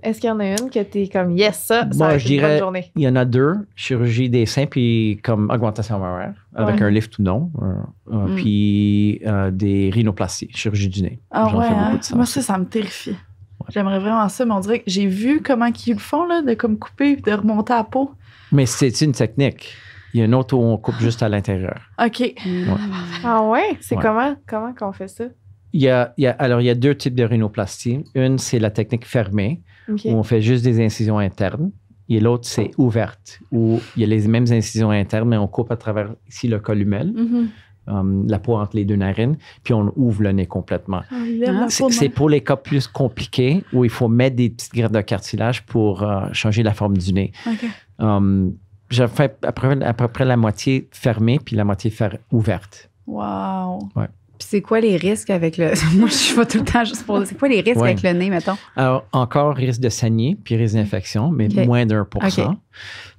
Est-ce qu'il y en a une que t'es comme, yes, ça Bon, va être je une bonne dirais- journée? Il y en a deux, chirurgie des seins puis comme augmentation mammaire, avec Ouais. un lift ou non, puis des rhinoplasties, chirurgie du nez. Ah J'en ouais, fais beaucoup hein? de ça. Moi, aussi. ça me terrifie. J'aimerais vraiment ça, mais on dirait que j'ai vu comment ils le font, là, de comme couper et de remonter à la peau. Mais c'est une technique. Il y a une autre où on coupe juste à l'intérieur. OK. Ah ouais? C'est Ouais. comment qu'on fait ça? Alors, il y a deux types de rhinoplastie. Une, c'est la technique fermée, OK. où on fait juste des incisions internes. Et l'autre, c'est ouverte, où il y a les mêmes incisions internes, mais on coupe à travers ici le columelle, la peau entre les deux narines, puis on ouvre le nez complètement. On lève la C'est peau de c'est même. pour les cas plus compliqués où il faut mettre des petites greffes de cartilage pour changer la forme du nez. OK. J'ai fait à peu près la moitié fermée puis la moitié ouverte. Wow. Puis c'est quoi les risques avec le. Moi, je vais tout le temps juste pour. C'est quoi les risques Ouais. avec le nez, mettons? Alors, encore risque de saigner puis risque d'infection, mais OK. moins d'1%. OK.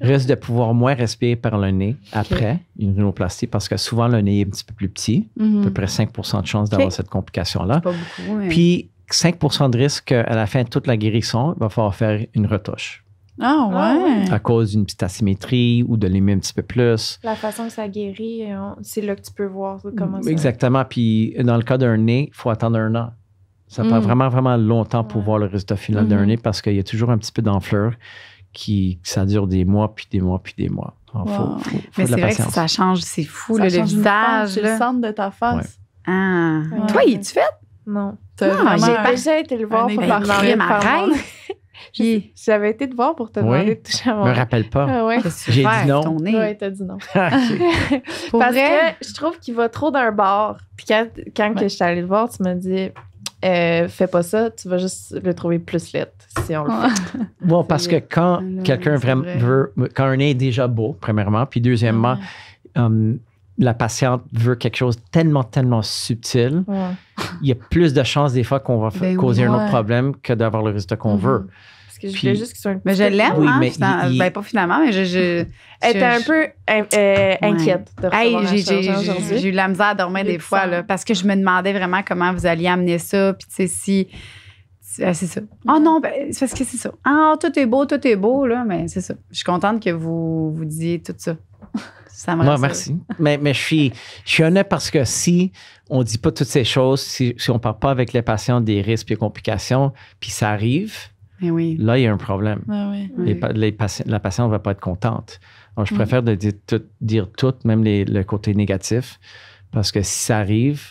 Risque de pouvoir moins respirer par le nez après une rhinoplastie parce que souvent le nez est un petit peu plus petit, à peu près 5% de chance d'avoir OK. cette complication-là. Pas beaucoup. Mais... Puis 5% de risque qu'à la fin de toute la guérison, il va falloir faire une retouche Ah ouais. à cause d'une petite asymétrie ou de l'aimer un petit peu plus. La façon que ça guérit, c'est là que tu peux voir comment ça... Exactement. Puis dans le cas d'un nez, il faut attendre 1 an. Ça prend vraiment, vraiment longtemps pour Ouais. voir le résultat final d'un Mhm. nez parce qu'il y a toujours un petit peu d'enflure ça dure des mois, puis des mois, puis des mois. Alors, Wow. faut Mais de la c'est vrai que patience. ça change, c'est fou, Ça là, le change une visage. face, c'est Là. le centre de ta face. Ah. Ouais. Toi, es-tu fait? Non. T'as Ah, vraiment j'ai un- pas- Déjà été le voir un pour écart. te demander de Crème, faire arrête. mon- Puis, J'avais été te voir pour te demander Oui. de toucher à Je mon me rappelle pas. Ah ouais. qu'est-ce que tu J'ai fais dit avec non. ton nez? Ouais, t'as dit non. Pour Parce vrai? que je trouve qu'il va trop d'un bord. Puis quand que je suis allée le voir, tu m'as dit fais pas ça, tu vas juste le trouver plus laid si on le fait. Bon, parce que quand Là, quelqu'un c'est vraiment vrai. veut, quand un nez est déjà beau, premièrement, puis deuxièmement, la patiente veut quelque chose tellement, tellement subtil, Ouais. il y a plus de chances des fois qu'on va Ben causer oui. un autre Ouais. problème que d'avoir le résultat qu'on Mhm. veut. Parce que je Puis- voulais juste qu'ils soient un Mais je petit peu l'aime, plus- Oui, hein? mais il- Ben, pas finalement, mais je Elle était un peu inquiète de Hey, recevoir un chirurgien j'ai aujourd'hui. eu de la misère à dormir J'ai des du fois, sang. là, parce que je me demandais vraiment comment vous alliez amener ça. Puis, tu sais, c'est ça. Oh non, ben, c'est parce que c'est ça. Ah, tout est beau, là, mais c'est ça. Je suis contente que vous disiez tout ça. Ça me Non, rassure. merci. Mais je suis honnête parce que si on ne dit pas toutes ces choses, si on ne parle pas avec les patients des risques et complications, puis ça arrive, Mais oui. là, il y a un problème. Ah oui. Oui. La patiente ne va pas être contente. Alors, je préfère de dire tout, même le côté négatif, parce que si ça arrive,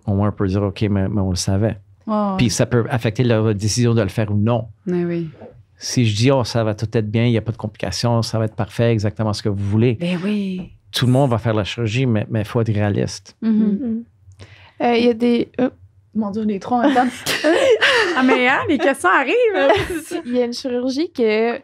au moins on peut dire, OK, mais on le savait. Ouais. Puis ça peut affecter leur décision de le faire ou non. Mais oui. Si je dis, oh, ça va tout être bien, il n'y a pas de complications, ça va être parfait, exactement ce que vous voulez, Ben oui. tout le monde va faire la chirurgie, mais il faut être réaliste. Mhm. Mhm. Il y a des. Mon Dieu, les trois en même temps. Ah, mais hein, les questions arrivent. Il y a une chirurgie que.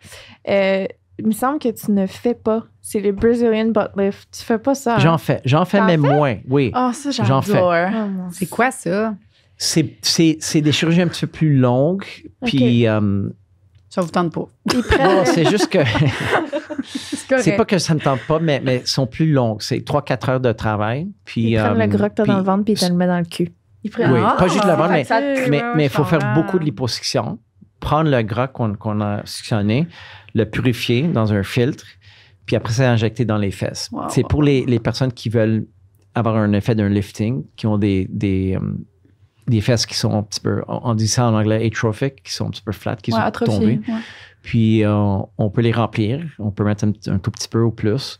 Il me semble que tu ne fais pas. C'est le Brazilian butt lift. Tu fais pas ça. hein? J'en fais, T'en mais fais? moins, oui. Ah, ça, J'en fais. j'adore. Oh, mon C'est quoi ça? C'est des chirurgies un petit peu plus longues, puis Ça vous tente pas. Ils prennent. non, c'est juste que C'est c'est pas que ça ne tente pas, mais sont plus longues. C'est 3-4 heures de travail. Puis, Ils prennent le gras que t'as puis- dans le ventre puis ils te le mettent dans le cul. Ils prennent. Oui, Ah, pas juste le ventre, mais ça te- mais il faut faire comprends. beaucoup de liposuction, prendre le gras qu'on a suctionné, le purifier dans un filtre, puis après ça, injecter dans les fesses. Wow. C'est pour les personnes qui veulent avoir un effet d'un lifting, qui ont des fesses qui sont un petit peu, on dit ça en anglais, atrophic, qui sont un petit peu flat, qui Ouais, sont atrophié. tombées. Ouais. Puis on peut les remplir, on peut mettre un tout petit peu ou plus.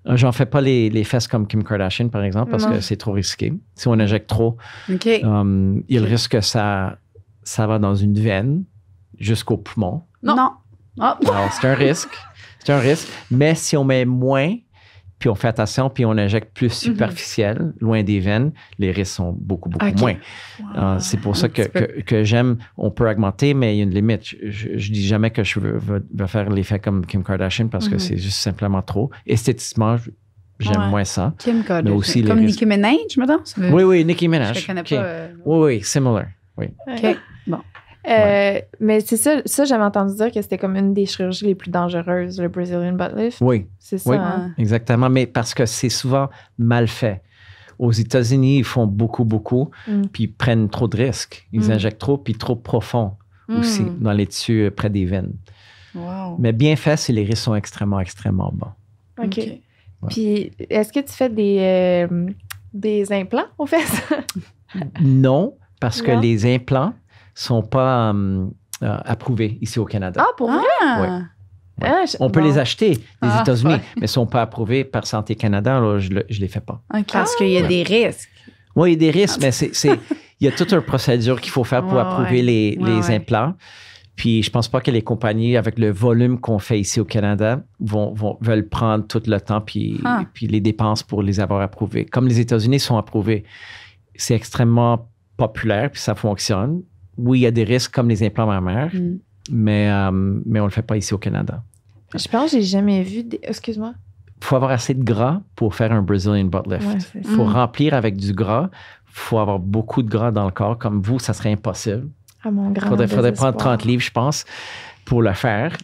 J'en fais pas les fesses comme Kim Kardashian, par exemple, parce Non. que c'est trop risqué. Si on injecte trop, OK. il y a le risque que ça va dans une veine jusqu'au poumon. Non. Ah, Alors, c'est un risque. C'est un risque. Mais si on met moins, puis on fait attention, puis on injecte plus superficiel, loin des veines, les risques sont beaucoup OK. moins. C'est pour ça Un petit que j'aime, on peut augmenter, mais il y a une limite. Je dis jamais que je veux faire l'effet comme Kim Kardashian parce que c'est juste simplement trop. Esthétiquement, j'aime Ouais. moins ça. Kim Kardashian. Mais aussi les Comme risques. Nicki Minaj, mettons? Oui, Nicki Je Minaj. ne connais OK. pas. Oui, similar. Oui. OK. Mais c'est ça, j'avais entendu dire que c'était comme une des chirurgies les plus dangereuses, le Brazilian butt lift. Oui, C'est ça. Oui. hein? exactement. Mais parce que c'est souvent mal fait. Aux États-Unis, ils font beaucoup, puis ils prennent trop de risques. Ils injectent trop, puis trop profond aussi dans les tissus près des veines. Wow. Mais bien fait, c'est les risques sont extrêmement, extrêmement bas. OK. Ouais. Puis, est-ce que tu fais des implants aux fesses? Non, parce que Non. les implants sont pas approuvés ici au Canada. Ah, pour vrai? Ouais. Ah, On peut bon. les acheter des Ah, États-Unis, ouais. mais ils ne sont pas approuvés par Santé Canada. Alors, je ne les fais pas. OK. Parce qu'il y a des risques. Oui, il y a des risques, mais il y a toute une procédure qu'il faut faire pour Ouais, approuver ouais. les Ouais. implants. Puis je pense pas que les compagnies, avec le volume qu'on fait ici au Canada, veulent prendre tout le temps puis les dépenses pour les avoir approuvés. Comme les États-Unis sont approuvés, c'est extrêmement populaire puis ça fonctionne. Oui, il y a des risques comme les implants mammaires, mais on le fait pas ici au Canada. Je pense que j'ai jamais vu des... Excuse-moi. Il faut avoir assez de gras pour faire un Brazilian butt lift. Ouais, c'est Il faut remplir avec du gras. Il faut avoir beaucoup de gras dans le corps. Comme vous, ça serait impossible. À mon grand Faudrait prendre désespoir. 30 livres, je pense, pour le faire.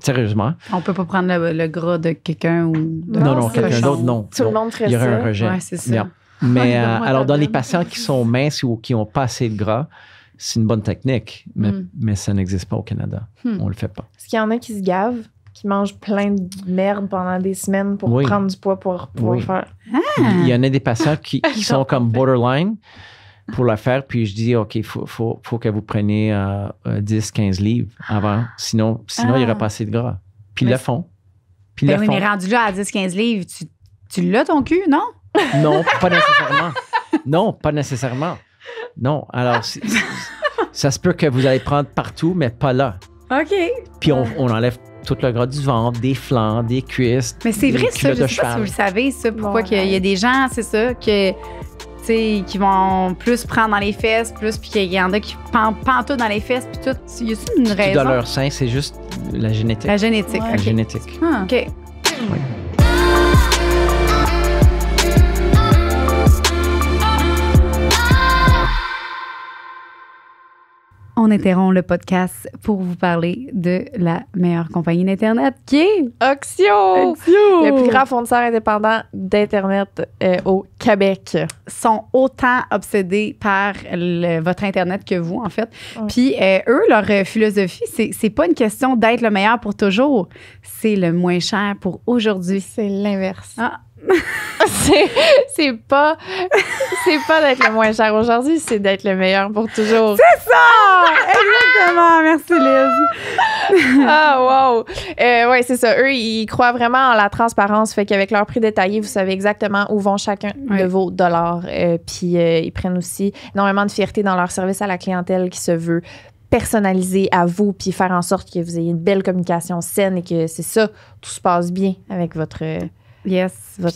Sérieusement. On peut pas prendre le gras de quelqu'un ou de Non, c'est quelqu'un le d'autre, non. Tout le Non. monde ferait Il y aurait un ça. rejet. Ouais, c'est ça. Yeah. Mais Donne-moi alors, ta dans les veine. patients qui sont minces ou qui n'ont pas assez de gras, c'est une bonne technique, mais ça n'existe pas au Canada. On ne le fait pas. Est-ce qu'il y en a qui se gavent, qui mangent plein de merde pendant des semaines pour Oui. prendre du poids pour pouvoir Oui. faire... Il y en a des patients qui sont comme borderline pour le faire, puis je dis, OK, il faut que vous preniez 10-15 livres avant, sinon il n'y aurait pas assez de gras. Puis ils Mais le font. Puis ils Ben le oui, font. mais rendu là à 10-15 livres, tu l'as ton cul, non? Non, pas nécessairement. Non, pas nécessairement. Non, alors, ça se peut que vous allez prendre partout, mais pas là. OK. Puis on enlève tout le gras du ventre, des flancs, des cuisses. Mais c'est des vrai, ça, culottes je de sais pas si cheval. vous le savez, ça, pourquoi Bon, qu'il y a des gens, c'est ça, que, tu sais, qui vont plus prendre dans les fesses, plus, puis qu'il y en a qui pantent tout dans les fesses, puis tout. Y a-t-il une Tout raison? dans leur sein, c'est juste la génétique. La génétique, Ouais. La OK. génétique. Ah. OK. On interrompt le podcast pour vous parler de la meilleure compagnie d'Internet qui est Oxio! Le plus grand fournisseur indépendant d'Internet au Québec. Sont autant obsédés par votre Internet que vous, en fait. Ouais. Puis eux, leur philosophie, c'est pas une question d'être le meilleur pour toujours. C'est le moins cher pour aujourd'hui. C'est l'inverse. Ah. c'est pas d'être le moins cher aujourd'hui, c'est d'être le meilleur pour toujours. C'est ça! Exactement! Merci, Liz. Ah, wow! Ouais, c'est ça. Eux, ils croient vraiment en la transparence. Fait qu'avec leur prix détaillé, vous savez exactement où vont chacun de vos dollars. Puis ils prennent aussi énormément de fierté dans leur service à la clientèle qui se veut personnalisé à vous, puis faire en sorte que vous ayez une belle communication saine et que c'est ça, tout se passe bien avec votre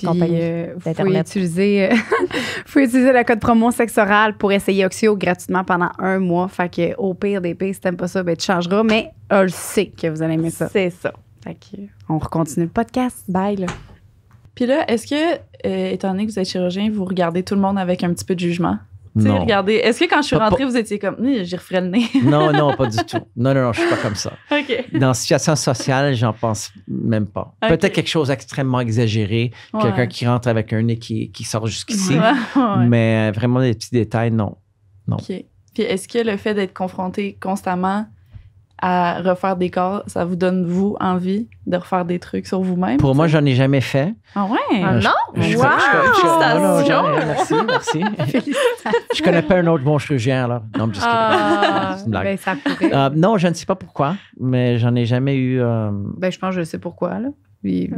compagnie vous pouvez d'Internet. utiliser, le code promo Sexoral pour essayer Oxio gratuitement pendant 1 mois. Fait que au pire des pires, si t'aimes pas ça, ben tu changeras, mais on le sait que vous allez aimer ça. C'est ça. Fait que on recontinue le podcast. Bye, là. Puis là, est-ce que, étant donné que vous êtes chirurgien, vous regardez tout le monde avec un petit peu de jugement? Tu sais, Non. regardez. Est-ce que quand je suis Pas- rentrée, vous étiez comme, j'y referais le nez? Non, pas du tout. Non, je suis pas comme ça. OK. Dans la situation sociale, j'en pense même pas. Ok. Peut-être quelque chose d'extrêmement exagéré, Ouais. quelqu'un qui rentre avec un nez qui sort jusqu'ici, Ouais. mais vraiment des petits détails, non. OK. Puis est-ce que le fait d'être confronté constamment à refaire des corps, ça vous donne, vous, envie de refaire des trucs sur vous-même? Pour moi, j'en ai jamais fait. Ah ouais? Ah, non? Je- Wow! non, jamais. Merci. Je connais pas un autre bon chirurgien, alors. Non, mais juste Ah. c'est une blague. Ben, ça pourrait. Non, je ne sais pas pourquoi, mais j'en ai jamais eu. Ben, je pense que je sais pourquoi, là. Puis,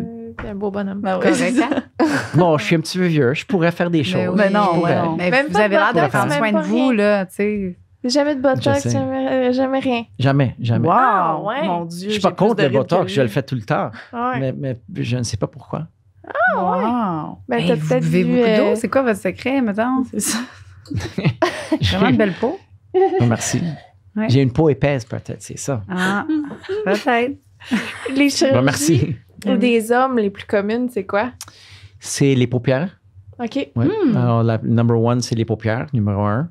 C'est un beau bonhomme. Ben ouais, c'est correct, ça. Bon, je suis un petit peu vieux. Je pourrais faire des Ben choses. oui. Ben non, Je pourrais. ouais, non. mais Même vous pas avez de l'air de botox, prendre même soin de pas vous, rien. là, tu sais. Jamais de Je botox, sais. jamais rien. Jamais. Wow! Ah, ouais. Mon Dieu. Je suis pas j'ai plus contre de le rides botox, que je le lui. fais tout le temps. Ouais. Mais je ne sais pas pourquoi. Wow! Ben, Hey, t'as vous peut-être buvez vu, beaucoup d'eau. C'est quoi votre secret, mettons? C'est ça. Vraiment une belle peau. Oh, merci. Ouais. J'ai une peau épaisse, peut-être, c'est ça. Ah, peut-être. les chirurgies Merci. des hommes les plus communes, c'est quoi? C'est les paupières. OK. Ouais. Alors, la number one, c'est les paupières, numéro 1.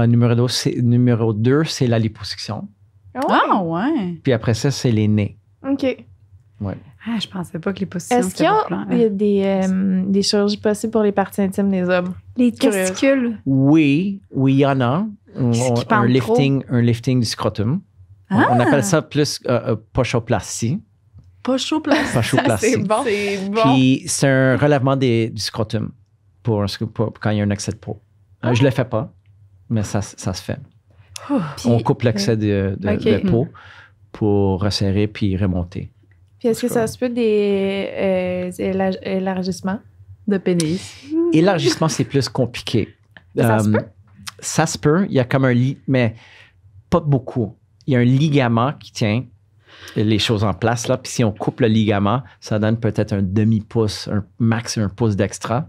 Numéro 2, c'est la liposuction. Ah ouais! Puis après ça, c'est les nez. OK. Ah, je pensais pas que les positions, Est-ce qu'il y a des chirurgies possibles pour les parties intimes des hommes? Les Curieuse. testicules. Oui, il y en a. Qu'est-ce qui parle Un lifting du scrotum. On appelle ça plus pochoplastie. Pas chaud place. Pochoplastie. bon. C'est bon. Puis c'est un relèvement du scrotum pour quand il y a un excès de peau. Je le fais pas, mais ça se fait. Puis, On coupe l'excès de Ok. peau pour resserrer puis remonter. puis est-ce que ça se peut des élargissements? De pénis. Élargissement, c'est plus compliqué. Ça se peut? Ça se peut. Il y a comme un lit, mais pas beaucoup. Il y a un ligament qui tient les choses en place, là. Puis si on coupe le ligament, ça donne peut-être un demi-pouce, un max 1 pouce d'extra.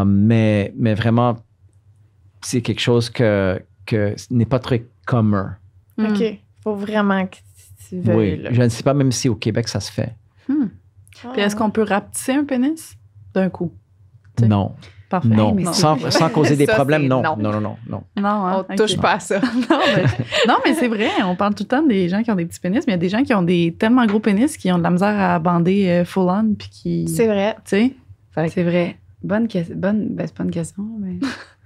Mais vraiment, c'est quelque chose que n'est pas très commun. OK. Il faut vraiment que tu veuilles. Oui, Là. je ne sais pas même si au Québec, ça se fait. Puis est-ce qu'on peut rapetisser un pénis d'un coup? T'sais. Non, Parfait. non. mais Sans causer des Ça, problèmes, c'est non. non. Non. Non, hein? On touche Ok. pas à ça. Non, mais c'est vrai. On parle tout le temps des gens qui ont des petits pénis, mais il y a des gens qui ont des tellement gros pénis qui ont de la misère à bander full-on, puis qui... C'est vrai. Tu sais? Fait que- C'est vrai. Bonne question. Ben, c'est pas une question, mais.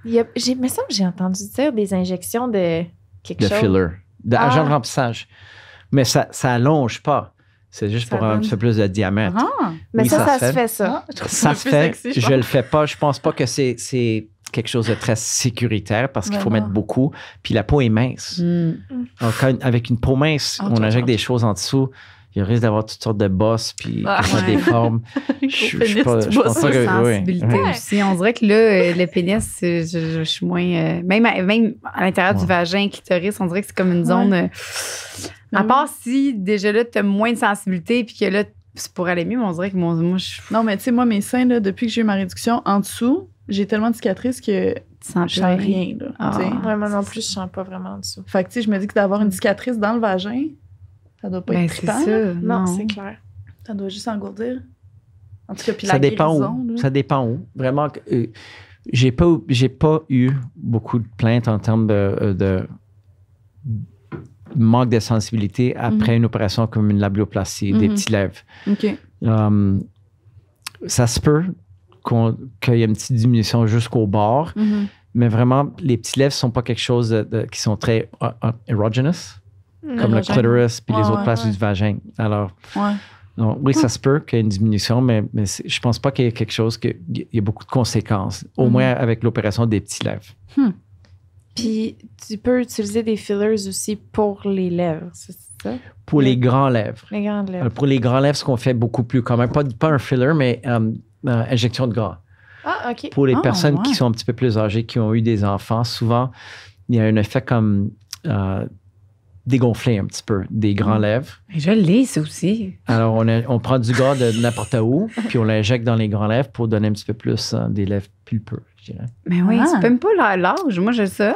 Il me semble que j'ai entendu dire des injections de quelque De chose. filler, d'agent de Ah. remplissage. Mais ça allonge pas. C'est juste Ça pour un donne- petit peu plus de diamètre. Ah! Mais Oui, ça se se fait, ça. Je trouve Ça un se peu fait. sexy, Je le fais pas. Je pense pas que c'est quelque chose de très sécuritaire parce qu'il Ben faut non. mettre beaucoup. Puis la peau est mince. Alors, avec une peau mince, Oh, on toi, injecte toi. des choses en dessous. Il risque d'avoir toutes sortes de bosses puis Ah. toutes sortes des formes. Gros pénis, tu je pense pas que Sensibilité oui. aussi. On dirait que là, le pénis, je suis moins. Même à l'intérieur du Ouais. vagin, clitoris, on dirait que c'est comme une zone. À Oui. part si déjà là, tu as moins de sensibilité puis que là, c'est pour aller mieux, mais on dirait que moi je Non, mais tu sais, moi, mes seins, là, depuis que j'ai eu ma réduction, en dessous, j'ai tellement de cicatrices que sens je sens rien, là. Ah. tu sais. Ouais, moi non plus, je sens pas vraiment en dessous. Fait que, tu sais, je me dis que d'avoir une cicatrice dans le vagin, ça doit pas Ben, être c'est trippant. ça. là. Non, c'est clair. Ça doit juste engourdir. En tout cas, puis Ça la dépend guérison, où. là. Ça dépend où. Vraiment, j'ai pas eu beaucoup de plaintes en termes manque de sensibilité après une opération comme une labioplastie, des petits lèvres. OK. Ça se peut qu'il y ait une petite diminution jusqu'au bord, mais vraiment, les petits lèvres ne sont pas quelque chose qui sont très erogenous, comme le clitoris puis les autres places du vagin. Alors, donc, oui, ça se peut qu'il y ait une diminution, mais je pense pas qu'il y ait quelque chose, qu'il y ait beaucoup de conséquences, au moins avec l'opération des petits lèvres. Puis, tu peux utiliser des fillers aussi pour les lèvres, c'est ça? Pour les grands lèvres. Les grandes lèvres. Pour les grands lèvres, ce qu'on fait beaucoup plus commun, pas un filler, mais injection de gras. Ah, OK. Pour les personnes qui sont un petit peu plus âgées, qui ont eu des enfants, souvent, il y a un effet comme dégonfler un petit peu des grands lèvres. Je l'ai, ça aussi. Alors, on prend du gras de n'importe où, puis on l'injecte dans les grands lèvres pour donner un petit peu plus des lèvres pulpeux, je dirais. Mais oui, c'est même pas l'âge. Moi, j'ai ça.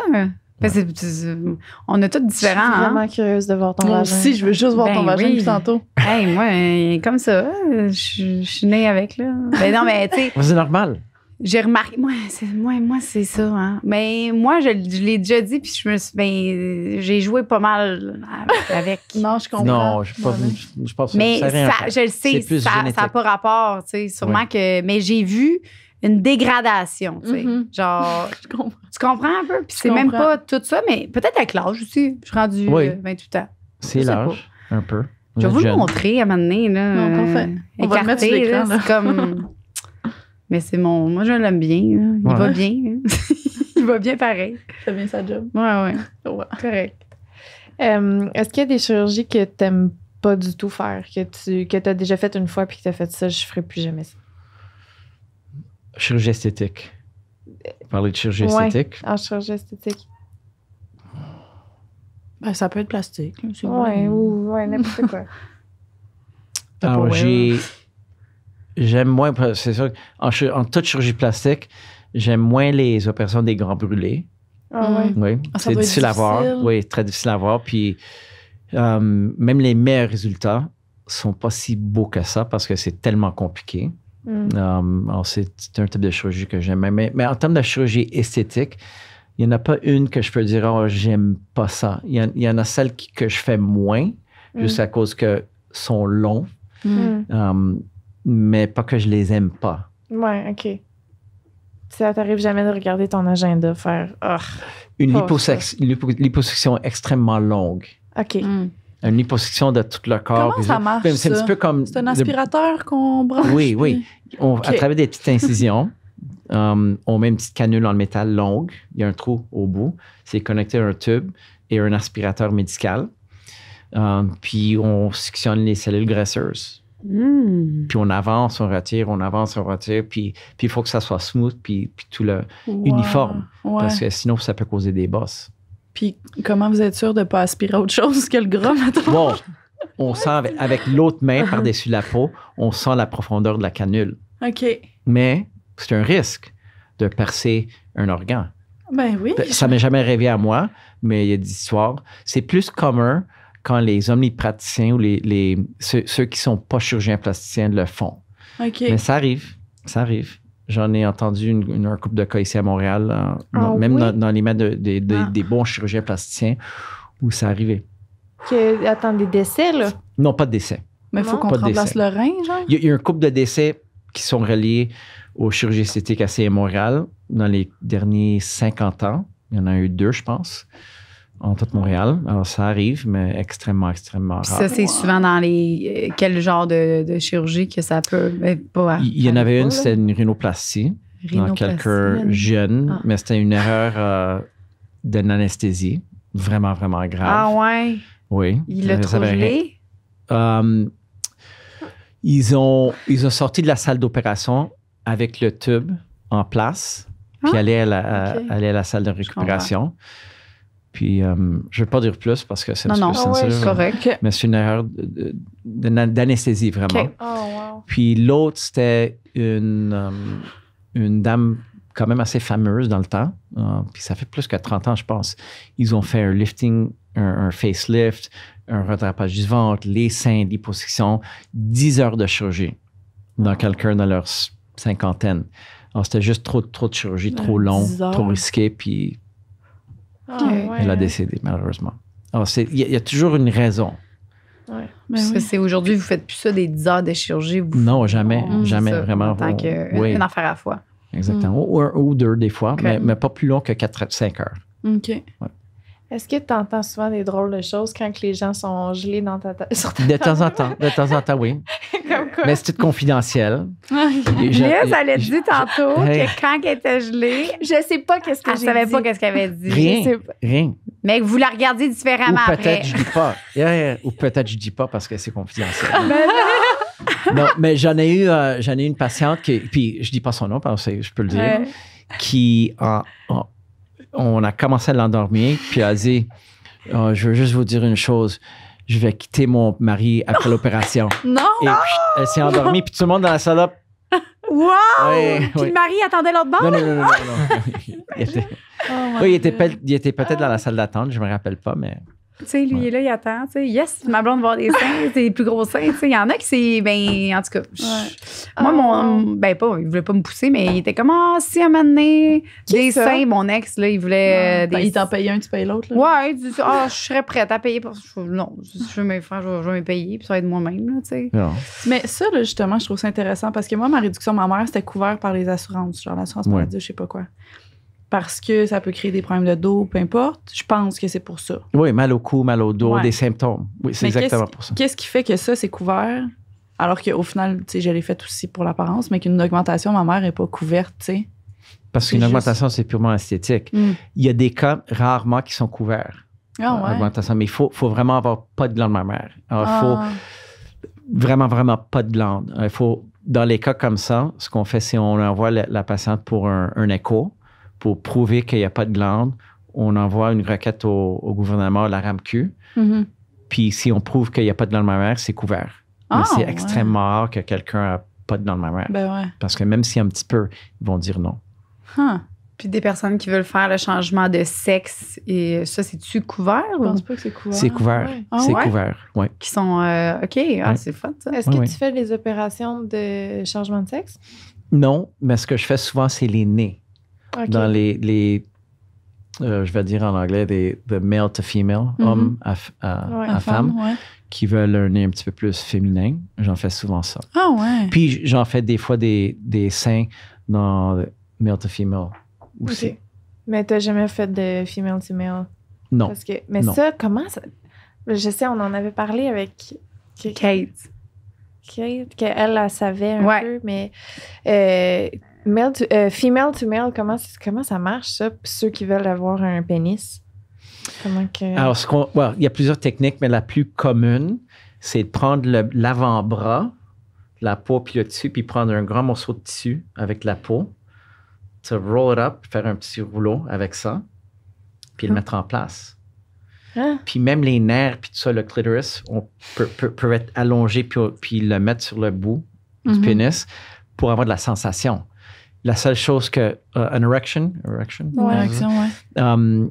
On a tous différents. Je suis vraiment curieuse de voir ton Moi vagin. aussi, je veux juste voir ton vagin depuis tantôt. Hey, moi, comme ça, je suis née avec, là. Ben non, mais tu sais, C'est normal. j'ai remarqué, moi, c'est ça, hein. Mais moi, je l'ai déjà dit, puis j'ai joué pas mal avec. Non, je comprends. Non, je pense que Mais ça n'a rien à ça, faire. je le sais, C'est plus ça génétique. n'a pas rapport, tu sais. Sûrement que. Mais j'ai vu une dégradation, tu sais. Genre. Je comprends. Tu comprends un peu? Puis c'est même pas tout ça, mais peut-être avec l'âge aussi. Je suis rendue 28 ans. C'est Je sais l'âge, un peu. Je vais êtes vous le jeune. montrer à un moment donné. Là, Non, parfait. On va le mettre sur écarté, l'écran, là, là. c'est comme... Mais c'est moi, je l'aime bien. Là. Il va bien. Il va bien pareil. Ça bien sa job. Ouais. Ouais. Correct. Est-ce qu'il y a des chirurgies que tu n'aimes pas du tout faire, que tu as déjà fait une fois puis que tu as fait ça, je ne ferai plus jamais ça? Chirurgie esthétique. Parler de chirurgie esthétique. En chirurgie esthétique. Ben, ça peut être plastique. Là, c'est Ouais, n'importe quoi. Alors, j'aime moins, c'est sûr, en toute chirurgie plastique, j'aime moins les opérations des grands brûlés. Ah ouais. Oui, Ça c'est doit être difficile à voir. difficile. Oui, très difficile à voir. Puis, même les meilleurs résultats sont pas si beaux que ça parce que c'est tellement compliqué. Alors, c'est un type de chirurgie que j'aime. Mais en termes de chirurgie esthétique, il n'y en a pas une que je peux dire, oh, j'aime pas ça. Il y en a celles que je fais moins, juste à cause que sont longs, mais pas que je les aime pas. Ouais, OK. Ça t'arrive jamais de regarder ton agenda, faire Une Oh, liposuction extrêmement longue. OK. Une liposuction de tout le corps. Comment ça marche, C'est un ça? petit peu comme... C'est un aspirateur qu'on branche. Oui. puis- À travers des petites incisions, on met une petite canule en métal longue. Il y a un trou au bout. C'est connecté à un tube et un aspirateur médical. Puis on suctionne les cellules graisseuses. Puis on avance, on retire. Puis il faut que ça soit smooth puis tout le uniforme. Ouais. Parce que sinon, ça peut causer des bosses. Puis comment vous êtes sûr de ne pas aspirer autre chose que le gras, maintenant? Bon, on sent avec l'autre main par-dessus la peau, on sent la profondeur de la canule. OK. Mais c'est un risque de percer un organe. Ben oui. Ça m'est jamais arrivé à moi, mais il y a des histoires. C'est plus commun quand les omnipraticiens ou ceux qui sont pas chirurgiens plasticiens le font. OK. Mais ça arrive. J'en ai entendu un couple de cas ici à Montréal, même oui? dans les mains des bons chirurgiens plasticiens, où ça arrivait. Attends, des décès, là? Non, pas de décès. Mais il faut Non. qu'on Pas te de remplace décès. le rein, genre? Il y a un couple de décès qui sont reliés aux chirurgies esthétiques à Montréal dans les derniers 50 ans. Il y en a eu 2, je pense, en tout Montréal. Alors, ça arrive, mais extrêmement, extrêmement rare. Puis ça, c'est souvent dans les. Quel genre de chirurgie que ça peut. Pas, Il y en avait une, c'était une rhinoplastie dans quelqu'un jeune, mais c'était une erreur d'une anesthésie vraiment, vraiment grave. Ah ouais? Oui. Il l'a Ça trop avait rien. gelé? Ils ont sorti de la salle d'opération avec le tube en place, puis aller à la salle de récupération. Puis, je ne vais pas dire plus parce que c'est un petit peu sensible. c'est correct. Mais c'est une erreur d'anesthésie, vraiment. OK. Oh, wow. Puis l'autre, c'était une dame quand même assez fameuse dans le temps. Puis ça fait plus que 30 ans, je pense. Ils ont fait un lifting, un facelift, un redrapage du ventre, les seins, l'hyposition, 10 heures de chirurgie dans quelqu'un dans leur cinquantaine. Alors, c'était juste trop de chirurgie, trop long, 10 heures. trop risqué, puis Ah, ouais. elle a décédé, malheureusement. Alors, il y a toujours une raison. Ouais. Parce que c'est aujourd'hui, vous faites plus ça des 10 heures de chirurgie. Non, jamais. C'est Jamais, ça, vraiment. En tant qu'une affaire à la fois. Exactement. Ou un ou deux, des fois, OK. mais pas plus long que 4-5 heures. OK. Est-ce que tu entends souvent des drôles de choses quand que les gens sont gelés dans ta tête? De temps en temps, oui. Comme quoi? Mais c'est tout confidentiel. Et Liz, elle a dit tantôt Hey. que quand elle était gelée, Je sais pas qu'est-ce que elle j'ai savait dit. pas qu'est-ce qu'elle avait dit. Rien. Je sais pas. Rien. Mais que vous la regardiez Ou différemment après. peut-être je dis pas. Ou peut-être je dis pas parce que c'est confidentiel. Non, mais j'en ai eu une patiente qui, puis je dis pas son nom parce que je peux le dire, Ouais. qui on a commencé à l'endormir, puis elle a dit je veux juste vous dire une chose, je vais quitter mon mari après l'opération. Non! Et puis, elle s'est endormie, puis tout le monde dans la salle là. Wow! Ouais, Puis ouais. le mari attendait l'autre bord? Non. Il était peut-être dans la salle d'attente, je me rappelle pas, mais Tu sais, lui, il est là, il attend. Tu sais, yes, ma blonde va avoir des seins, c'est les plus gros seins. Tu sais, il y en a qui c'est, ben, en tout cas, moi, il voulait pas me pousser, mais il était comme, si à un moment donné, des ça? seins, mon ex, là, il voulait Ben, des il t'en paye un, tu payes l'autre. là. Ouais, il dit, je serais prête à payer. Non, si je veux me faire, je vais me payer, puis ça va être moi-même, là, tu sais. non. Mais ça, là, justement, je trouve ça intéressant parce que moi, ma réduction mammaire, c'était couvert par les assurances, genre l'assurance Ouais. maladie, je sais pas quoi. Parce que ça peut créer des problèmes de dos, peu importe. Je pense que c'est pour ça. Oui, mal au cou, mal au dos, Ouais. des symptômes. Oui, c'est Mais exactement pour ça. Qu'est-ce qui fait que ça, c'est couvert, alors qu'au final, tu sais, je l'ai fait aussi pour l'apparence, mais qu'une augmentation mammaire n'est pas couverte, tu sais? Parce qu'une c'est augmentation, c'est purement esthétique. Mm. Il y a des cas rarement qui sont couverts. Ah ouais. Augmentation, mais il faut vraiment avoir pas de glande mammaire. Alors, il faut vraiment pas de glande. Il faut, dans les cas comme ça, ce qu'on fait, c'est on envoie la patiente pour un écho pour prouver qu'il n'y a pas de glande. On envoie une requête au gouvernement, la RAMQ. Mhm. Puis si on prouve qu'il n'y a pas de glande mammaire, c'est couvert. Mais Ah, c'est ouais. extrêmement rare que quelqu'un n'a pas de glande mammaire. Ben ouais. Parce que même s'il y a un petit peu, ils vont dire non. Huh. Puis des personnes qui veulent faire le changement de sexe, et ça, c'est-tu couvert? Je Ou pense pas que c'est couvert. C'est couvert. ouais. Ah C'est ouais? couvert, oui. qui sont, OK, c'est fun, ça. Est-ce que Oui. tu fais des opérations de changement de sexe? Non, mais ce que je fais souvent, c'est les nez. OK. Dans les je vais dire en anglais, the male to female, Mhm. homme à Ouais. La femme, ouais. qui veulent un nez un petit peu plus féminin. J'en fais souvent ça. Ah ouais. Puis j'en fais des fois des seins dans le male to female aussi. OK. Mais t'as jamais fait de female to male? Non. Parce que, mais Non. ça, comment ça... Je sais, on en avait parlé avec Kate. Kate, qu'elle savait un Ouais. peu, mais female to male, comment ça marche, ça, pour ceux qui veulent avoir un pénis? Comment que... Alors, il y a plusieurs techniques, mais la plus commune, c'est de prendre l'avant-bras, la peau, puis le tissu, puis prendre un grand morceau de tissu avec la peau, to roll it up, faire un petit rouleau avec ça, puis le mettre en place. Ah. Puis même les nerfs, puis tout ça, le clitoris, on peut être allongé, puis le mettre sur le bout du Mhm. pénis pour avoir de la sensation. La seule chose que... an erection? Une réaction, ouais.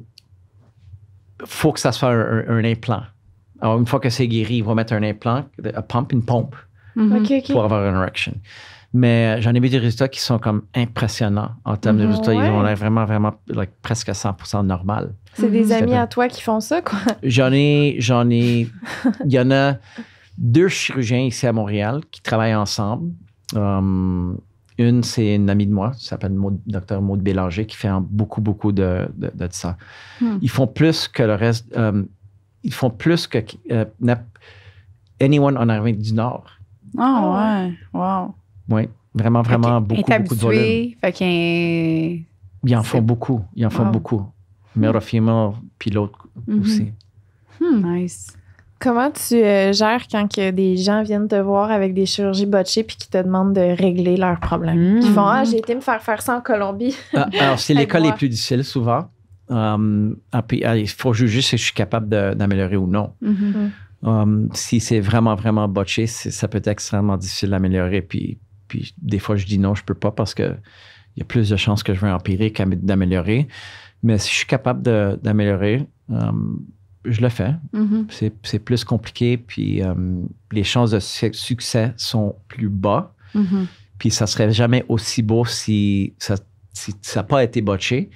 Faut que ça soit un implant. Alors, une fois que c'est guéri, ils vont mettre un implant, une pompe, Mhm. OK. pour avoir une erection. Mais j'en ai vu des résultats qui sont comme impressionnants en termes de Mhm. résultats. Ils Ouais. ont l'air vraiment like, presque à 100% normal. C'est des Mhm. amis C'est à toi qui font ça, quoi? J'en ai, il y en a 2 chirurgiens ici à Montréal qui travaillent ensemble. Une, c'est une amie de moi, qui s'appelle Dr. Maud Bélanger, qui fait beaucoup de ça. Ils font plus que le reste. Ils font plus que anyone en Amérique du Nord. Ah ouais. Wow. Oui, vraiment beaucoup de volume. habitué, fait qu'il Ils en font beaucoup. Male or female, puis l'autre Mhm. aussi. nice. Comment tu gères quand que des gens viennent te voir avec des chirurgies botchées puis qui te demandent de régler leurs problèmes? Mm. Ils font j'ai été me faire ça en Colombie. Alors, c'est les cas les Aide-moi. plus difficiles souvent. Puis, il faut juger si je suis capable d'améliorer ou non. Si c'est vraiment botché, ça peut être extrêmement difficile d'améliorer. Puis des fois, je dis non, je peux pas parce que il y a plus de chances que je vais empirer qu'à d'améliorer. Mais si je suis capable d'améliorer, je le fais. C'est plus compliqué, puis les chances de succès sont plus bas. Puis ça serait jamais aussi beau si ça n'a pas été botché.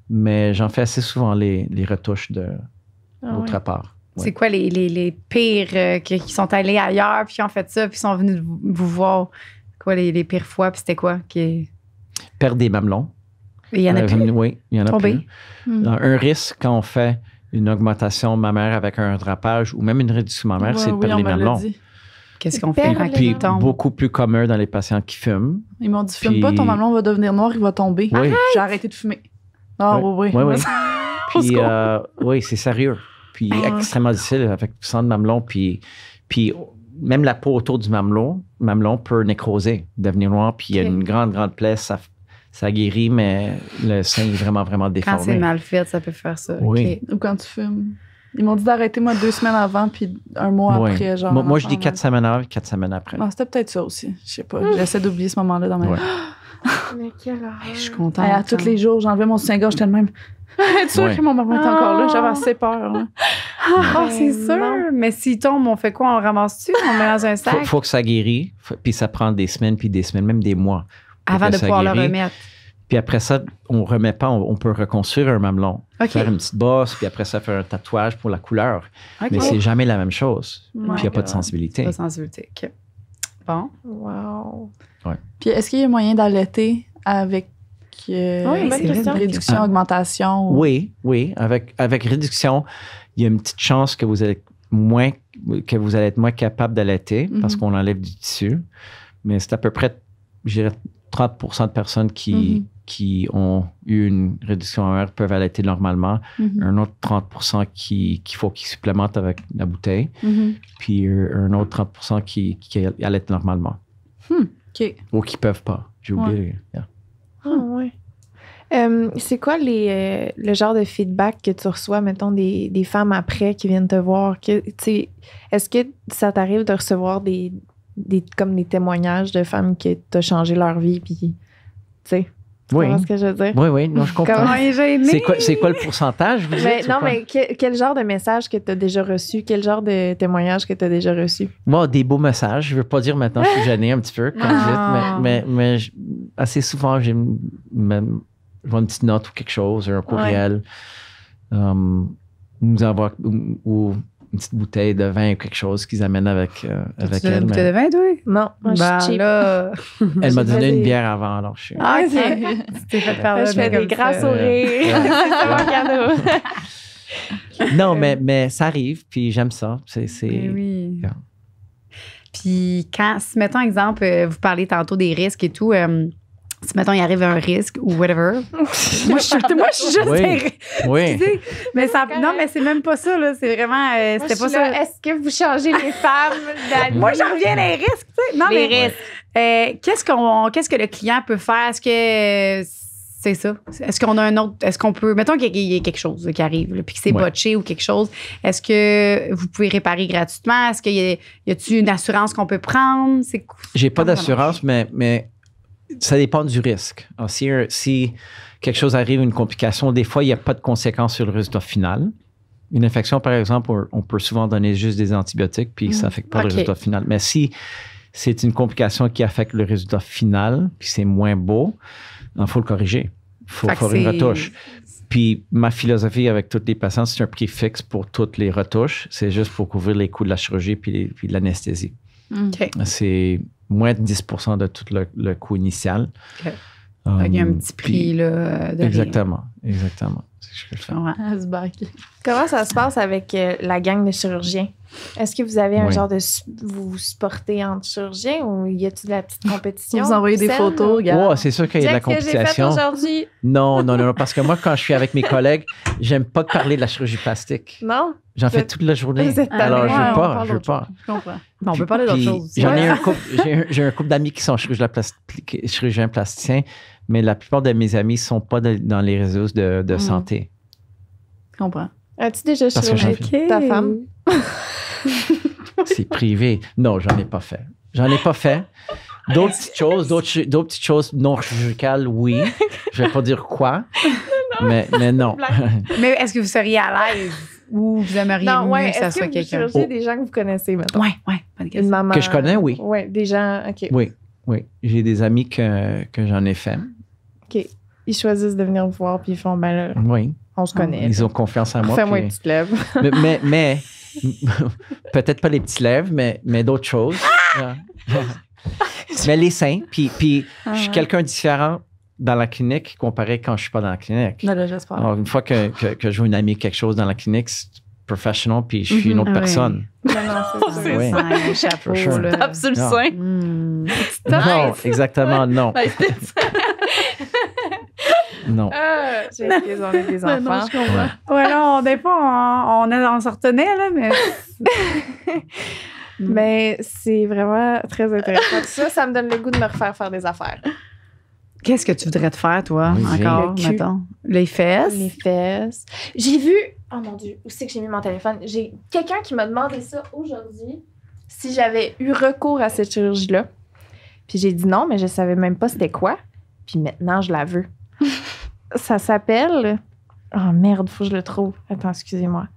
Mais j'en fais assez souvent les retouches d'autre part. Ouais. C'est quoi les pires qui sont allés ailleurs, puis qui ont fait ça, puis sont venus vous voir? Quoi, les pires fois, puis c'était quoi? Perdre des mamelons. Il y en a plus? Oui, il y en a Tombé. plus. Un risque quand on fait une augmentation mammaire avec un drapage ou même une réduction mammaire, c'est de perdre les mamelons. Qu'est-ce qu'on fait quand Puis il tombe? beaucoup plus commun dans les patients qui fument. Ils m'ont dit, fume Puis- pas, ton mamelon va devenir noir, il va tomber. Oui. J'ai arrêté de fumer. Ah oui. Oui, oui. Au Puis, secours. oui, c'est sérieux. Puis Ah. extrêmement difficile avec le sang de mamelon. Puis même la peau autour du mamelon peut nécroser, devenir noir. Puis il y a une grande plaie. Ça guérit, mais le sein est vraiment, vraiment déformé. Quand c'est mal fait, ça peut faire ça. Oui. OK. Ou quand tu fumes. Ils m'ont dit d'arrêter, moi, 2 semaines avant, puis un mois Oui. après, genre. Moi, je dis enfin, 4 semaines avant, 4 semaines après. Non, c'était peut-être ça aussi. Je sais pas. J'essaie d'oublier ce moment-là dans ma vie. Ouais. Mais quelle horreur. Je suis contente. À tous les jours, j'enlevais mon soutien-gorge, j'étais le même. Être sûr Ouais. que mon mamelon est encore là. J'avais assez peur. Là. Ah, c'est Ben, sûr. non. Mais s'il tombe, on fait quoi? On ramasse-tu? On met dans un sac? Faut que ça guérisse. Puis ça prend des semaines, puis des semaines, même des mois. pour Avant que de ça pouvoir le guérisse. remettre. Puis après ça, on remet pas, on peut reconstruire un mamelon. OK. Faire une petite bosse, puis après ça, faire un tatouage pour la couleur. OK. Mais c'est jamais la même chose. Oh Puis il n'y a pas de sensibilité. Pas de sensibilité. OK. Bon. Wow. Puis est-ce qu'il y a moyen d'allaiter avec Oui, bonne bonne question. question. réduction, Ah. augmentation? ou- Oui. Avec réduction, il y a une petite chance que vous allez être moins capable d'allaiter parce qu'on enlève du tissu. Mais c'est à peu près, je dirais, 30% de personnes qui ont eu une réduction mammaire peuvent allaiter normalement. Mhm. Un autre 30% qu'il faut qu'ils supplémentent avec la bouteille. Mhm. Puis un autre 30% qui allaitent normalement. OK. Ou qui peuvent pas. J'ai oublié. Yeah. Ah, ouais. C'est quoi le genre de feedback que tu reçois, mettons, des femmes après qui viennent te voir? Est-ce que ça t'arrive de recevoir comme des témoignages de femmes qui t'ont changé leur vie? Puis, tu sais, tu Oui. comprends ce que je veux dire? Oui, non, je comprends. Comment- j'ai aimé. C'est quoi le pourcentage, vous Mais, dites, ou non, quoi? mais quel genre de message que tu as déjà reçu? Quel genre de témoignage que tu as déjà reçu? Moi, des beaux messages. Je veux pas dire maintenant, je suis gênée un petit peu, comme Ah. vous dites, mais assez souvent, je vois une petite note ou quelque chose, un courriel, nous envoie ou une petite bouteille de vin ou quelque chose qu'ils amènent avec Tu elle. une bouteille de mais vin, toi? Non, moi, je Ben suis cheap. là. elle m'a donné Vas-y. une bière avant, alors je suis... Ah, OK. Tu t'es fait faire Je fais des grands sourires. Ouais. C'est mon cadeau. Non, mais ça arrive, puis j'aime ça. C'est Eh oui. Yeah. Puis si, mettons, exemple, vous parlez tantôt des risques et tout, si, mettons, il arrive un risque ou whatever. moi, je suis juste Oui. Oui. excusez, mais ça, non, mais c'est même pas ça, là. C'est vraiment, Moi, c'était je pas suis là, ça. est-ce que vous changez les femmes d'amis? Moi, j'en reviens les risques, tu sais. Non, Les mais risques. qu'est-ce que le client peut faire? Est-ce que c'est ça? Est-ce qu'on a un autre, est-ce qu'on peut, mettons qu'il y a quelque chose là, qui arrive, là, puis que c'est Ouais. botché ou quelque chose, est-ce que vous pouvez réparer gratuitement? Est-ce qu'il y a-t-il une assurance qu'on peut prendre? J'ai pas Comment ça d'assurance, mais ça dépend du risque. Alors, si quelque chose arrive, une complication, des fois, il n'y a pas de conséquences sur le résultat final. Une infection, par exemple, on peut souvent donner juste des antibiotiques, puis ça n'affecte pas OK. le résultat final. Mais si c'est une complication qui affecte le résultat final, puis c'est moins beau, il faut le corriger. Il faut Fait que faire une c'est- retouche. Puis ma philosophie avec tous les patients, c'est un prix fixe pour toutes les retouches. C'est juste pour couvrir les coûts de la chirurgie puis de l'anesthésie. OK. C'est moins de 10% de tout le coût initial. OK. Il y a un petit prix, Puis- là, de Exactement. C'est ce que je fais. rien. Ouais. Ah, c'est back. Comment ça se passe avec la gang de chirurgiens? Est-ce que vous avez un Oui. genre de... vous supportez entre chirurgiens ou y a-t-il de la petite compétition? Vous envoyez des Saine, photos, ou- gars. Oh, c'est sûr qu'il y a de la Qu'est-ce que j'ai fait compétition. aujourd'hui? Non, parce que moi, quand je suis avec mes collègues, j'aime pas parler de la chirurgie plastique. Non? J'en fais Vous toute la journée. vous êtes Alors, tanné. je Ouais, veux on pas. parle Je veux d'autre pas. chose. Je comprends. Bon, on peut parler d'autre Puis, chose. J'en ai Ouais. un couple, j'ai un couple d'amis qui sont chirurgiens plasticiens, mais la plupart de mes amis ne sont pas dans les réseaux de santé. Je comprends. As-tu déjà Parce que chirurgié ta femme? C'est privé. Non, j'en ai pas fait. D'autres petites choses non chirurgicales, oui. Je vais pas dire quoi, mais non. Mais est-ce que vous seriez à l'aise ou vous aimeriez Non, mieux ouais. que ça Est-ce soit que vous quelqu'un? chirurgiez des gens que vous connaissez, maintenant? Ouais, bonne Une question. maman. Que je connais, oui. Ouais, des gens, OK. Oui. J'ai des amis que j'en ai fait. OK. Ils choisissent de venir vous voir puis ils font, ben là, Oui. On se connaît. Ils ont confiance en moi. Fais-moi puis- une petite lèvre. mais peut-être pas les petits lèvres, mais d'autres choses. Mais les seins. Puis je suis quelqu'un de différent dans la clinique comparé quand je suis pas dans la clinique. Là, j'espère. Alors, une fois que je vois une amie quelque chose dans la clinique, c'est professionnel, puis je suis une autre Ah ouais. personne. Non, c'est C'est Oui. Ça, un chapeau, For sure. là. Tape sur le Non. sein. Non, exactement, non. Non. J'ai désolé des Ouais, non, enfants. je comprends. Ouais, là, des fois, on s'en retenait, là, mais. Mais c'est vraiment très intéressant. Ça me donne le goût de me refaire faire des affaires. Qu'est-ce que tu voudrais te faire, toi, Oui, encore, le cul. mettons? Les fesses? Les fesses. J'ai vu... Oh mon Dieu, où c'est que j'ai mis mon téléphone? J'ai quelqu'un qui m'a demandé ça aujourd'hui, si j'avais eu recours à cette chirurgie-là. Puis j'ai dit non, mais je savais même pas c'était quoi. Puis maintenant, je la veux. Ça s'appelle... Oh merde, faut que je le trouve. Attends, excusez-moi.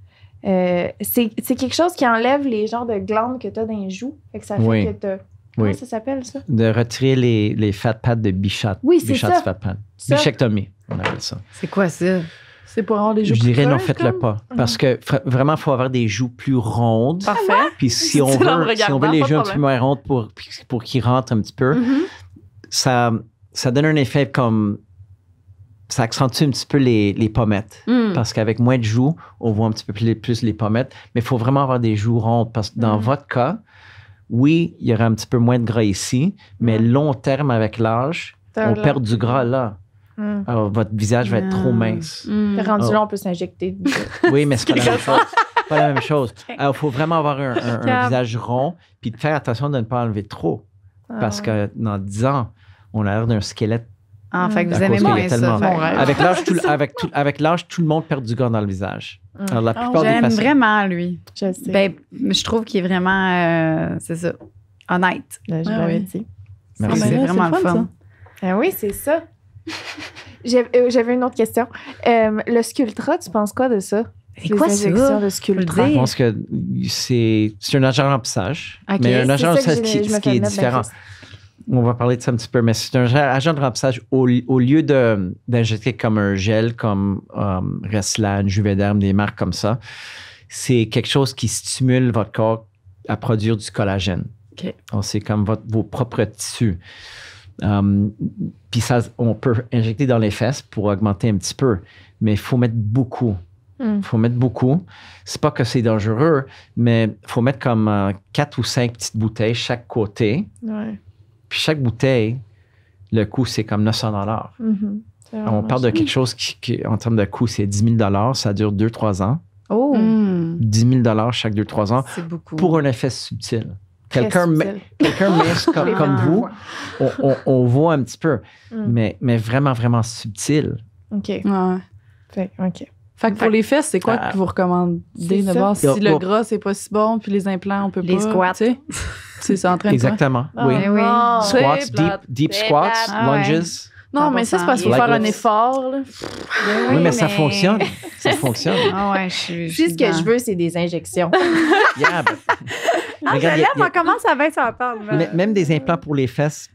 C'est quelque chose qui enlève les genres de glandes que tu as dans les joues. Fait que ça fait Oui. que t'as... Comment Oui. ça s'appelle, ça? De retirer les fat pads de Bichat. Oui, c'est Bichat ça. fat pad. Ça. Bichectomie, on appelle ça. C'est quoi ça? C'est pour avoir les joues Je plus dirais non, creuses, faites-le comme? pas. Parce que vraiment, il faut avoir des joues plus rondes. Parfait. Puis si on C'est en me veut, si on regardant, veut les pas de joues un petit peu problème. moins rondes pour qu'ils rentrent un petit peu, ça donne un effet comme... Ça accentue un petit peu les pommettes. Mm. Parce qu'avec moins de joues, on voit un petit peu plus les pommettes. Mais il faut vraiment avoir des joues rondes. Parce que dans votre cas, oui, il y aura un petit peu moins de gras ici, mais long terme, avec l'âge, on perd du gras là. Alors, votre visage va être trop mince. Mm. Rendu Oh. là, on peut s'injecter. Oui, mais c'est pas la même chose. C'est pas la même chose. Alors, il faut vraiment avoir un visage rond, puis de faire attention de ne pas enlever trop. Parce que dans 10 ans, on a l'air d'un squelette. Ah, fait que À vous aimez cause qu'il y a moins ça. tellement- fait que- Mon rêve. Avec l'âge, tout le monde perd du gras dans le visage. Alors, la plupart des J'aime patients... vraiment, lui. Je sais. Ben, je trouve qu'il est vraiment, c'est ça, honnête. Je Ah l'avais oui. dit. Merci. C'est là, vraiment le fun. Ah oui, c'est ça. J'avais une autre question. Le Sculptra, tu penses quoi de ça? C'est quoi ça? injections de Faut le Sculptra. dire. Je pense que c'est un agent de remplissage. Ok, Mais un C'est agent de ça que remplissage je me qui fais est mettre dans la différent. face. On va parler de ça un petit peu, mais c'est un agent de remplissage au lieu d'injecter comme un gel, comme Restylane, Juvederm, des marques comme ça. C'est quelque chose qui stimule votre corps à produire du collagène. OK. Donc, c'est comme vos propres tissus. Puis ça, on peut injecter dans les fesses pour augmenter un petit peu, mais il faut mettre beaucoup. Il faut mettre beaucoup. C'est pas que c'est dangereux, mais il faut mettre comme 4 ou 5 petites bouteilles chaque côté. Ouais. Puis chaque bouteille, le coût, c'est comme 900 $. C'est On vraiment parle de cher. quelque chose qui, en termes de coût, c'est 10 000 $. Ça dure 2-3 ans. Oh, Mm. 10 000 $ chaque 2-3 ans c'est beaucoup. pour un effet subtil. Très Quelqu'un subtil. mince comme vous, on voit un petit peu, Mm. mais vraiment, vraiment subtil. OK. Ouais. OK. Fait que pour les fesses, c'est quoi Ah. que vous recommandez C'est ça. d'abord? Si Yo, le yo. gras, c'est pas si bon, puis les implants, on peut Les pas. squats. tu sais. C'est ça en train de quoi? Exactement, Ah, oui. Eh oui. non. Squats, C'est plate. deep C'est squats, plate. Ah ouais. lunges. Non, mais ça, c'est parce qu'il faut Like faire un lips. effort. Là. Oui, mais ça fonctionne. Ça fonctionne. Ah ouais, je suis. Si ce que je veux, c'est des injections. Yeah, but- Ah, Regarde, il y a- on commence à bien s'entendre. même des implants pour les fesses,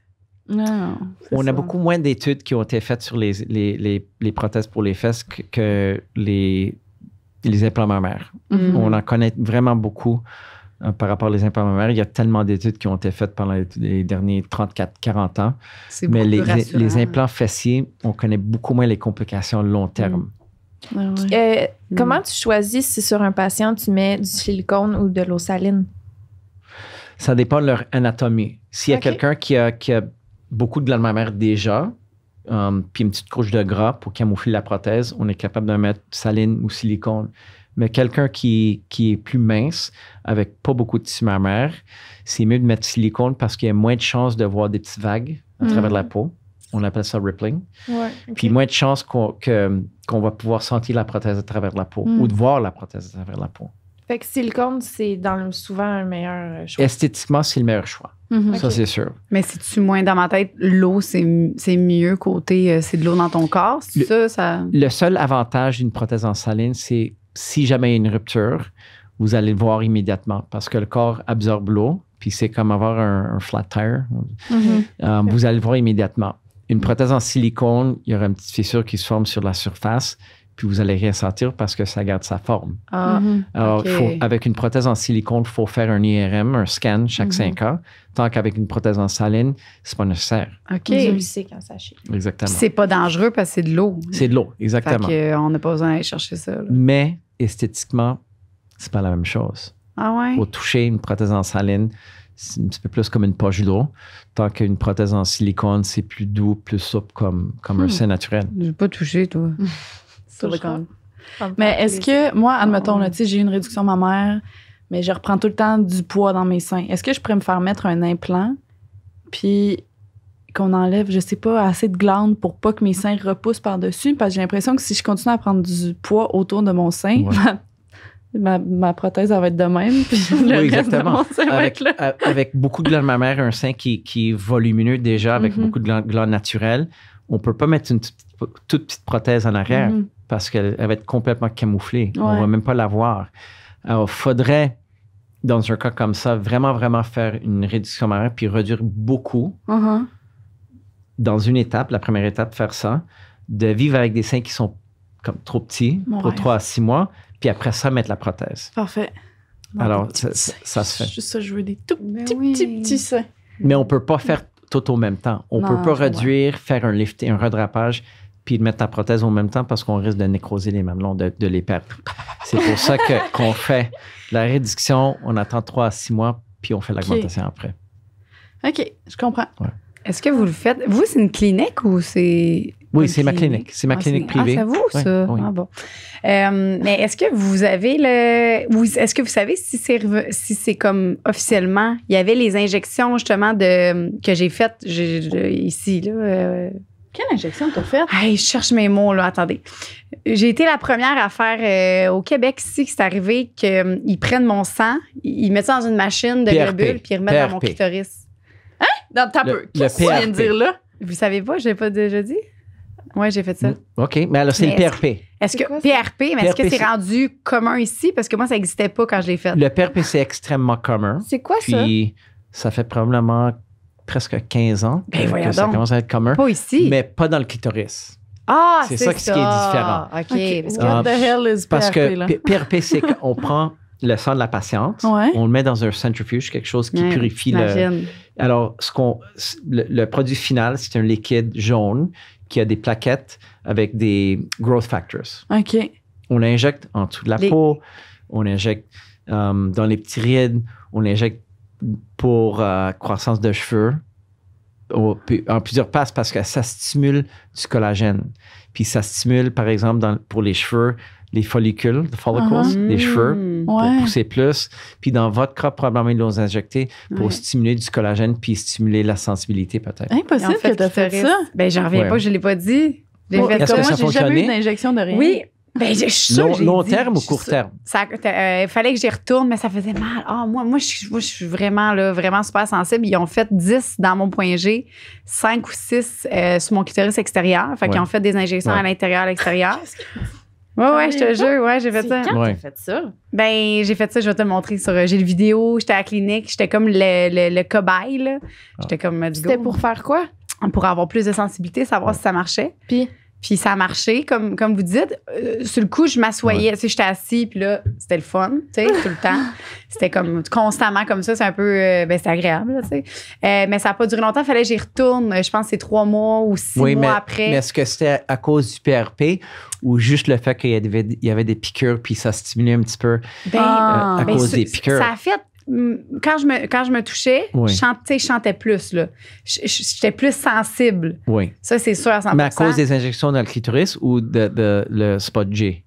Non. on a beaucoup moins d'études qui ont été faites sur les prothèses pour les fesses que les implants mammaires. Mhm. On en connaît vraiment beaucoup par rapport aux implants mammaires. Il y a tellement d'études qui ont été faites pendant les derniers 34-40 ans. C'est Mais beaucoup les, plus rassurant. les implants fessiers, on connaît beaucoup moins les complications long terme. Ah ouais. Comment tu choisis si sur un patient, tu mets du silicone ou de l'eau saline? Ça dépend de leur anatomie. S'il y a Ok. quelqu'un qui a beaucoup de glandes mammaires déjà, puis une petite couche de gras pour camoufler la prothèse, on est capable de mettre saline ou silicone. Mais quelqu'un qui est plus mince, avec pas beaucoup de tissu mammaire, c'est mieux de mettre silicone parce qu'il y a moins de chances de voir des petites vagues à travers la peau. On appelle ça rippling. Ouais. Puis moins de chances qu'on va pouvoir sentir la prothèse à travers la peau ou de voir la prothèse à travers la peau. Fait que silicone, c'est souvent un meilleur choix. Esthétiquement, c'est le meilleur choix. Mhm. Ça, Ok. c'est sûr. Mais si tu moins dans ma tête, l'eau, c'est mieux côté, c'est de l'eau dans ton corps. C'est ça. Le seul avantage d'une prothèse en saline, c'est si jamais il y a une rupture, vous allez le voir immédiatement parce que le corps absorbe l'eau, puis c'est comme avoir un flat tire. Mhm. Vous allez le voir immédiatement. Une prothèse en silicone, il y aura une petite fissure qui se forme sur la surface, puis vous allez rien sentir parce que ça garde sa forme. Ah, Alors, OK. avec une prothèse en silicone, il faut faire un IRM, un scan chaque 5 ans. Tant qu'avec une prothèse en saline, c'est pas nécessaire. OK. Dieu le sait quand ça chie. Exactement. C'est pas dangereux parce que c'est de l'eau. C'est de l'eau, Fait exactement. qu'on n'a pas besoin d'aller chercher ça. Là. Mais esthétiquement, c'est pas la même chose. Ah ouais? Au toucher, une prothèse en saline, c'est un petit peu plus comme une poche d'eau. Tant qu'une prothèse en silicone, c'est plus doux, plus souple comme un sein naturel. J'ai pas touché, toi. Silicone. Mais est-ce que, moi, admettons, là, tu sais, j'ai eu une réduction mammaire, mais je reprends tout le temps du poids dans mes seins. Est-ce que je pourrais me faire mettre un implant, puis qu'on enlève, je sais pas, assez de glandes pour pas que mes seins repoussent par-dessus? Parce que j'ai l'impression que si je continue à prendre du poids autour de mon sein, Ouais. ma prothèse, elle va être de même, puis le Oui, reste de mon sein va Avec, être là. avec beaucoup de glandes mammaires, un sein qui est volumineux déjà, avec beaucoup de glandes naturelles, on peut pas mettre une toute petite prothèse en arrière parce qu'elle va être complètement camouflée. On Ouais. va même pas la voir. Alors, faudrait, dans un cas comme ça, vraiment, vraiment faire une réduction mammaire puis réduire beaucoup dans une étape, la première étape, faire ça, de vivre avec des seins qui sont comme trop petits Mon pour rêve. 3 à 6 mois, puis après ça, mettre la prothèse. Parfait. Alors, Des petits ça seins. se fait. Juste ça, je veux des tout Ben petits, oui. petits seins. Mais on peut pas faire tout au même temps. On Non, peut pas je réduire, faire un lifting, un redrapage, puis mettre la prothèse au même temps parce qu'on risque de nécroser les mamelons, de les perdre. C'est pour ça qu'on fait la réduction, on attend 3 à 6 mois, puis on fait l'augmentation après. OK, je comprends. Est-ce que vous le faites? Vous, c'est une clinique ou c'est. Oui, une c'est ma clinique. C'est ma clinique privée. Ah, c'est vous, Oui, ça? oui. Ah, bon. Mais est-ce que vous avez est-ce que vous savez si c'est comme officiellement, il y avait les injections justement que j'ai faites ici, là. Quelle injection t'as faite? Hey, je cherche mes mots, là. Attendez. J'ai été la première à faire au Québec ici, que c'est arrivé qu'ils prennent mon sang, ils mettent ça dans une machine de PRP. globules, puis ils remettent dans mon PRP. clitoris. Dans ta Le- peu. le Qu'est-ce que tu viens de PRP. dire là? Vous savez pas? Je l'ai pas déjà dit? Oui, j'ai fait ça. OK, mais alors c'est Mais le PRP. Est-ce C'est que quoi, ça? PRP, mais est-ce que PRP, c'est c'est- rendu commun ici? Parce que moi, ça n'existait pas quand je l'ai fait. Le PRP, c'est extrêmement commun. C'est quoi ça? Puis ça fait probablement presque 15 ans Ben, que voyons ça donc. commence à être commun, Pas ici. mais pas dans le clitoris. Ah, c'est c'est ça qui est différent. OK. OK. Parce que- What the hell is Parce PRP, que là? PRP, c'est qu'on prend le sang de la patiente, Ouais. on le met dans un centrifuge, quelque chose qui Ouais, purifie le... j'imagine. Alors, le produit final, c'est un liquide jaune qui a des plaquettes avec des growth factors. OK. On l'injecte en dessous de la peau, on l'injecte dans les petits rides, on l'injecte pour croissance de cheveux en plusieurs passes parce que ça stimule du collagène. Puis ça stimule, par exemple, pour les cheveux, les follicules, les follicles, les cheveux, pour Ouais. pousser plus. Puis dans votre cas, probablement, ils l'ont injecté pour Ouais. stimuler du collagène puis stimuler la sensibilité peut-être. Impossible En fait, que t'as fait clitoris. ça. Ben, j'en reviens Ouais. pas, je l'ai pas dit. J'ai Bon, fait Est-ce ça. que moi, ça j'ai jamais eu fonctionnait? d'injection de rien. Oui. Ben, je suis sûre que j'ai Long dit. terme ou Je suis court sûre. terme? Il fallait que j'y retourne, mais ça faisait mal. Ah, moi, je suis vraiment, là, vraiment super sensible. Ils ont fait 10 dans mon point G, 5 ou 6 sur mon clitoris extérieur. Fait qu'ils Ouais. ont fait des injections Ouais. à l'intérieur, à l'extérieur. Ouais, je te jure, ouais, j'ai fait ça. Quand Ouais. t'as fait ça? Ben, j'ai fait ça, je vais te le montrer sur. J'ai le vidéo, j'étais à la clinique, j'étais comme le cobaye, là. J'étais comme du C'était go. pour faire quoi? Pour avoir plus de sensibilité, savoir si ça marchait. Puis ça a marché, comme vous dites. Sur le coup, je m'assoyais, tu sais, j'étais assis, puis là, c'était le fun, tu sais, tout le temps. C'était comme constamment comme ça, c'est un peu, c'était agréable, là, tu sais. Mais ça n'a pas duré longtemps, il fallait que j'y retourne. Je pense que c'est 3 mois ou 6 mois après. Mais est-ce que c'était à cause du PRP ou juste le fait qu'il y avait des piqûres puis ça stimulait un petit peu Ben, à ben, cause des piqûres? Ça a fait. Quand je me touchais, Oui. je chantais plus, là. J'étais plus sensible. Oui. Ça, c'est sûr à 100%. Mais à cause des injections dans le clitoris ou de le spot G?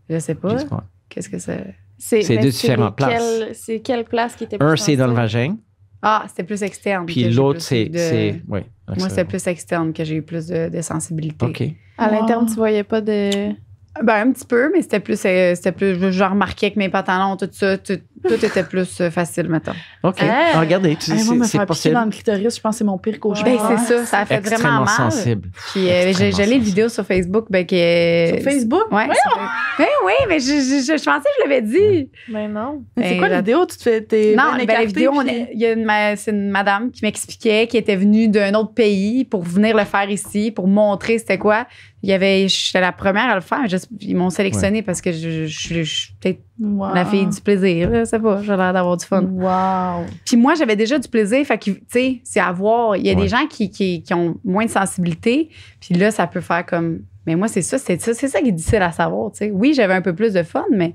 Je sais pas. Je sais pas. Qu'est-ce que c'est? C'est deux différentes places. C'est quelle place qui était plus Un, c'est dans le sensible? vagin, Ah, c'était plus externe. puis que j'ai l'autre, plus c'est... eu de- Oui. Moi, c'était plus externe que j'ai eu plus de sensibilité. OK. À l'interne, tu voyais pas de... Ben, un petit peu, mais c'était plus je remarquais que mes pantalons, tout ça, tout était plus facile, mettons. OK. Ah. Regardez, Moi, me c'est faire piquer possible. dans le clitoris, je pense que c'est mon pire cauchemar. Ben, c'est ça, ça a fait vraiment Extrêmement mal. sensible. Puis j'ai Extrêmement les sensible. vidéos sur Facebook. Sur Facebook? Ouais. Ouais, oui, mais je pensais que je l'avais dit. Mais non. Mais c'est quoi la vidéo? Tu te fais tes Non, bien ben, la écarté, vidéo, puis- il y a c'est une madame qui m'expliquait qui était venue d'un autre pays pour venir le faire ici, pour montrer c'était quoi. J'étais la première à le faire. Ils m'ont sélectionné parce que je suis peut-être Wow. la fille du plaisir. Là, je sais pas, j'ai l'air d'avoir du fun. Wow. Puis moi, j'avais déjà du plaisir. Fait que, tu sais, c'est à voir. Il y a Ouais. des gens qui ont moins de sensibilité. Puis là, ça peut faire comme. Mais moi, c'est ça qui est difficile à savoir. Tu sais. Oui, j'avais un peu plus de fun, mais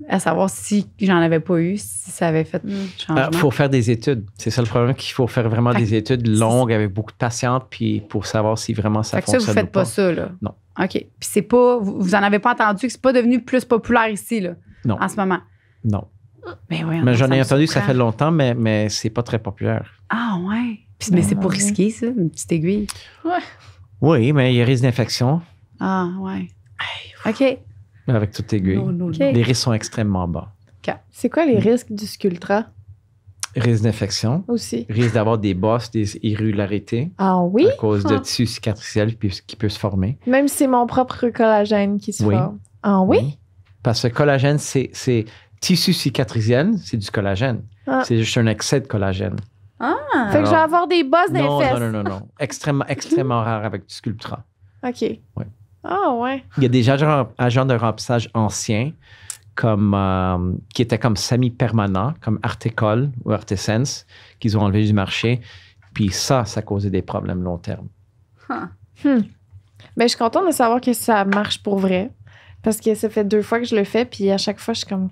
à savoir si j'en avais pas eu, si ça avait fait changement. Il faut faire des études. C'est ça le problème, qu'il faut faire vraiment Fait des études longues avec beaucoup de patientes puis pour savoir si vraiment ça Fait que ça, fonctionne vous faites ou pas. pas ça, là. Non. OK. Puis c'est pas. Vous en avez pas entendu que c'est pas devenu plus populaire ici, là, Non. en ce moment. Non. Ben oui, Mais j'en ai me entendu, ça surprend. fait longtemps, mais c'est pas très populaire. Ah, ouais. Puis, mais c'est pas risqué, ça, une petite aiguille. Oui, mais il y a risque d'infection Ah, ouais. OK. avec toute aiguille. OK. Les risques sont extrêmement bas. C'est quoi les risques du Sculptra Risque d'infection, aussi? risque d'avoir des bosses, des irrégularités Ah oui? à cause de Ah. tissu cicatriciel qui peut se former. Même si c'est mon propre collagène qui se Oui. forme. Ah oui? Parce que collagène, c'est tissu cicatriciel, c'est du collagène. Ah. C'est juste un excès de collagène. Fait que je vais avoir des bosses dans Non, les fesses. non. Extrêmement rare avec du Sculptra. OK. Ah ouais. Il y a des agents de remplissage anciens qui étaient comme semi-permanents, comme Artecol ou Artesense, qu'ils ont enlevé du marché. Puis ça causait des problèmes long terme. Ben, je suis contente de savoir que ça marche pour vrai. Parce que ça fait 2 fois que je le fais, puis à chaque fois, je suis comme.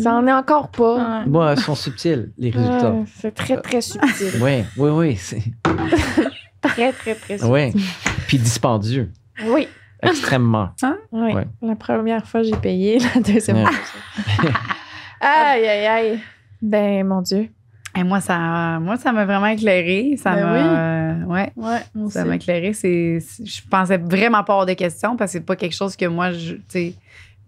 ça en est encore pas. Ouais. Bon, ils sont subtils, les résultats. C'est très, très subtil. Oui. C'est... Très, très, très subtil. Oui. Puis dispendieux. Oui. Extrêmement. Oui. Ouais. La première fois, j'ai payé. La deuxième Ouais. fois. Aïe, aïe, aïe. Ben, mon Dieu. Et moi, ça m'a vraiment éclairé. Ça Ben m'a. Ouais. Ouais, moi Ça aussi. m'a éclairé. Je pensais vraiment pas avoir de questions parce que c'est pas quelque chose que moi, tu sais,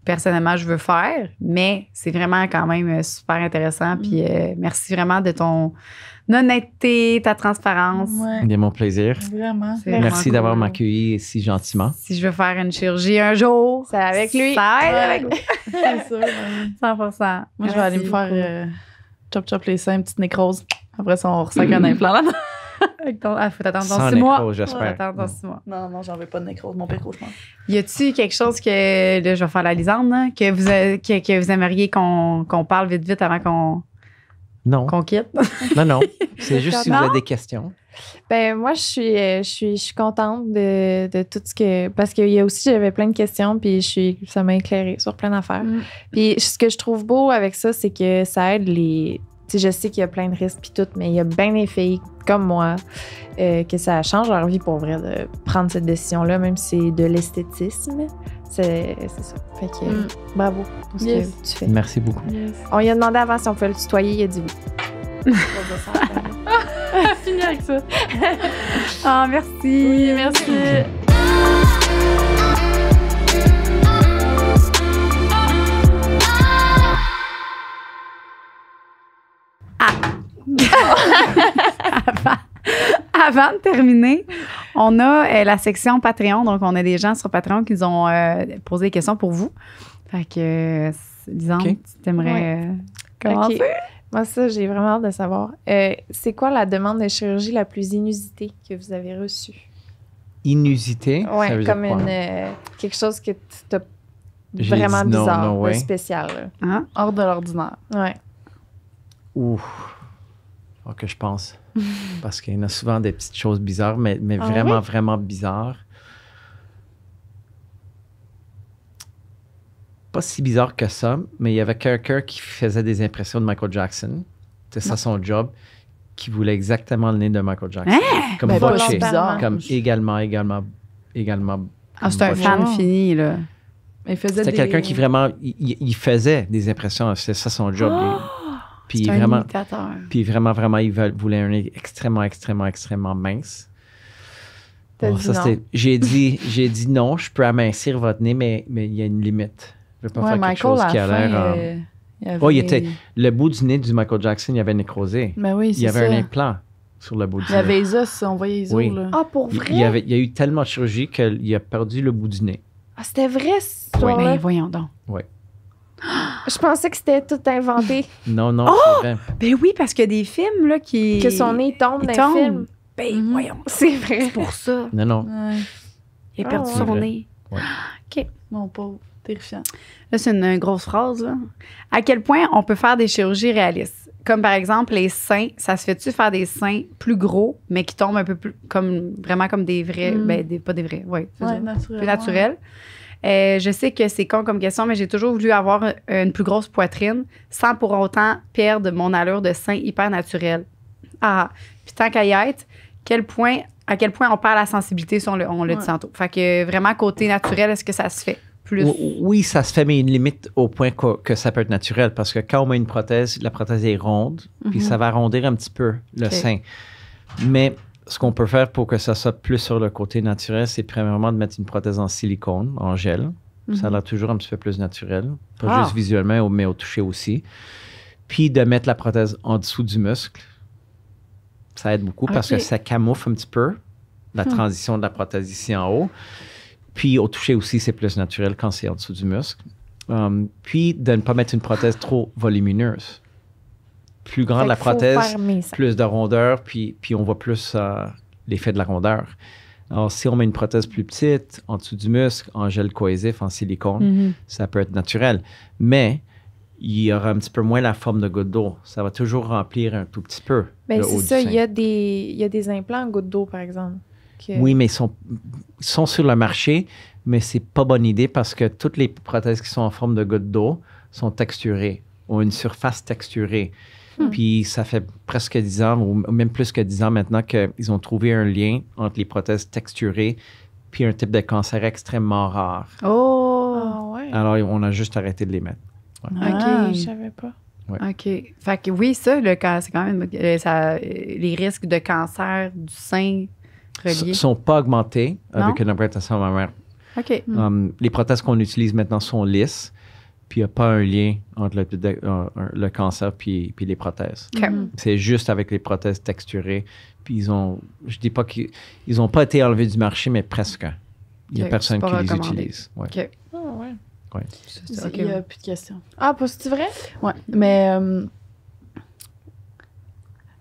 personnellement, je veux faire. Mais c'est vraiment quand même super intéressant. Puis merci vraiment de ton honnêteté, ta transparence. Ouais, C'est mon plaisir. vraiment. C'est Merci vraiment d'avoir cool. m'accueilli si gentiment. Si je veux faire une chirurgie un jour, C'est avec lui. Ça aide Ouais. avec lui. C'est sûr. ouais. 100%. Moi, je vais aller me faire chop les seins, petite nécrose. Après ça, on ressac un implant là-dedans. Faut t'attendre Sans dans 6 mois. nécrose, j'espère. Faut t'attendre dans 6 mois. Non, j'en veux pas de nécrose, mon pire cauchemar. Y a-tu quelque chose que, là, je vais faire la Lisande, là, que vous aimeriez qu'on parle vite avant Non, qu'on quitte? non. C'est juste si vous Non? avez des questions. Ben, moi, je suis contente de tout ce que. Parce qu'il y a aussi, j'avais plein de questions, puis ça m'a éclairé sur plein d'affaires. Puis ce que je trouve beau avec ça, c'est que ça aide les. Tu sais, je sais qu'il y a plein de risques puis tout, mais il y a bien des filles comme moi que ça change leur vie pour vrai de prendre cette décision-là, même si c'est de l'esthétisme. C'est ça. Fait que bravo pour ce Yes. que tu fais. Merci beaucoup. On lui a demandé avant si on pouvait le tutoyer, il a dit oui. Fini avec ça. Ah, merci. Oui, merci. Avant de terminer, on a la section Patreon. Donc, on a des gens sur Patreon qui nous ont posé des questions pour vous. Fait que, Lisande, OK. tu aimerais commencer? OK. Moi, ça, j'ai vraiment hâte de savoir. C'est quoi la demande de chirurgie la plus inusitée que vous avez reçue? Inusité, ça Oui, veut dire comme quoi? quelque chose que t'as J'ai vraiment dit non, bizarre, no way. spécial. Hein? Hors de l'ordinaire. Là. Ouais. Ouf. Faut que je pense. Parce qu'il y en a souvent des petites choses bizarres, mais Ah vraiment, oui? vraiment bizarres. Pas si bizarre que ça, mais il y avait quelqu'un qui faisait des impressions de Michael Jackson. C'était ça son job, qui voulait exactement le nez de Michael Jackson. Comme Ben, botché. volontairement. Comme également. Ah, c'est un botché. fan Wow. fini, là. Il faisait C'était des... quelqu'un qui vraiment, il faisait des impressions. C'était ça son job. Puis C'est un vraiment, imitateur. puis vraiment, il voulait un nez extrêmement mince. T'as Bon, dit ça, non. c'était- j'ai dit non, je peux amincir votre nez, mais il y a une limite. Je veux pas Ouais, faire quelque Michael, chose à qui la a fin, l'air... il avait... Oh, il était... Le bout du nez du Michael Jackson, il avait nécrosé. Ben oui, Il c'est y avait ça. un implant sur le bout du Il y avait nez. les os, on voyait les os, Oui. là. Ah, pour vrai? Il y a eu tellement de chirurgie qu'il a perdu le bout du nez. Ah, c'était vrai, cette histoire-là? Ben, voyons donc. Je pensais que c'était tout inventé. Non, Oh! c'est vrai. Ben oui, parce qu'il y a des films là, qui... Que son nez tombe Il dans tombe. le film. Ben voyons. C'est vrai. C'est pour ça. Non. Ouais. Il a perdu Ah, son ouais. nez. Ouais. OK. Mon pauvre, terrifiant. Là, c'est une grosse phrase. Là. À quel point on peut faire des chirurgies réalistes? Comme par exemple, les seins. Ça se fait-tu faire des seins plus gros, mais qui tombent un peu plus, vraiment comme des vrais, pas des vrais, oui, Ouais, naturel. plus naturels. Je sais que c'est con comme question, mais j'ai toujours voulu avoir une plus grosse poitrine sans pour autant perdre mon allure de sein hyper naturel. Ah, puis tant qu'à y être, à quel point on perd la sensibilité, si on l'a dit tantôt. Fait que vraiment, côté naturel, est-ce que ça se fait plus? Oui, ça se fait, mais une limite au point que ça peut être naturel. Parce que quand on met une prothèse, la prothèse est ronde, puis ça va arrondir un petit peu le sein. Mais ce qu'on peut faire pour que ça soit plus sur le côté naturel, c'est premièrement de mettre une prothèse en silicone, en gel. Ça a l'air toujours un petit peu plus naturel. Pas juste visuellement, mais au toucher aussi. Puis de mettre la prothèse en dessous du muscle. Ça aide beaucoup parce que ça camoufle un petit peu la transition de la prothèse ici en haut. Puis au toucher aussi, c'est plus naturel quand c'est en dessous du muscle. Puis de ne pas mettre une prothèse trop volumineuse. Plus grande la prothèse, plus de rondeur, puis on voit plus l'effet de la rondeur. Alors, si on met une prothèse plus petite, en dessous du muscle, en gel cohésif, en silicone, ça peut être naturel. Mais il y aura un petit peu moins la forme de goutte d'eau. Ça va toujours remplir un tout petit peu Ben, le haut c'est du ça, sein. il y a des implants en goutte d'eau, par exemple. Oui, mais ils sont sur le marché, mais c'est pas bonne idée parce que toutes les prothèses qui sont en forme de goutte d'eau sont texturées, ont une surface texturée. Puis ça fait presque 10 ans, ou même plus que 10 ans maintenant, qu'ils ont trouvé un lien entre les prothèses texturées puis un type de cancer extrêmement rare. Oh! ouais. Alors, on a juste arrêté de les mettre. OK. Je savais pas. OK. Fait que oui, ça, c'est quand même... les risques de cancer du sein reliés. Ne sont pas augmentés avec Non? une implantation mammaire. OK. Les prothèses qu'on utilise maintenant sont lisses, puis il n'y a pas un lien entre le cancer puis les prothèses. OK. C'est juste avec les prothèses texturées. Puis je dis pas qu'ils n'ont pas été enlevés du marché, mais presque. Il n'y a OK, personne c'est pas qui les recommandé. utilise. Ouais. OK. Ah, ouais. Ouais. Il n'y a plus de questions. Ah, c'est vrai? Ouais. Mais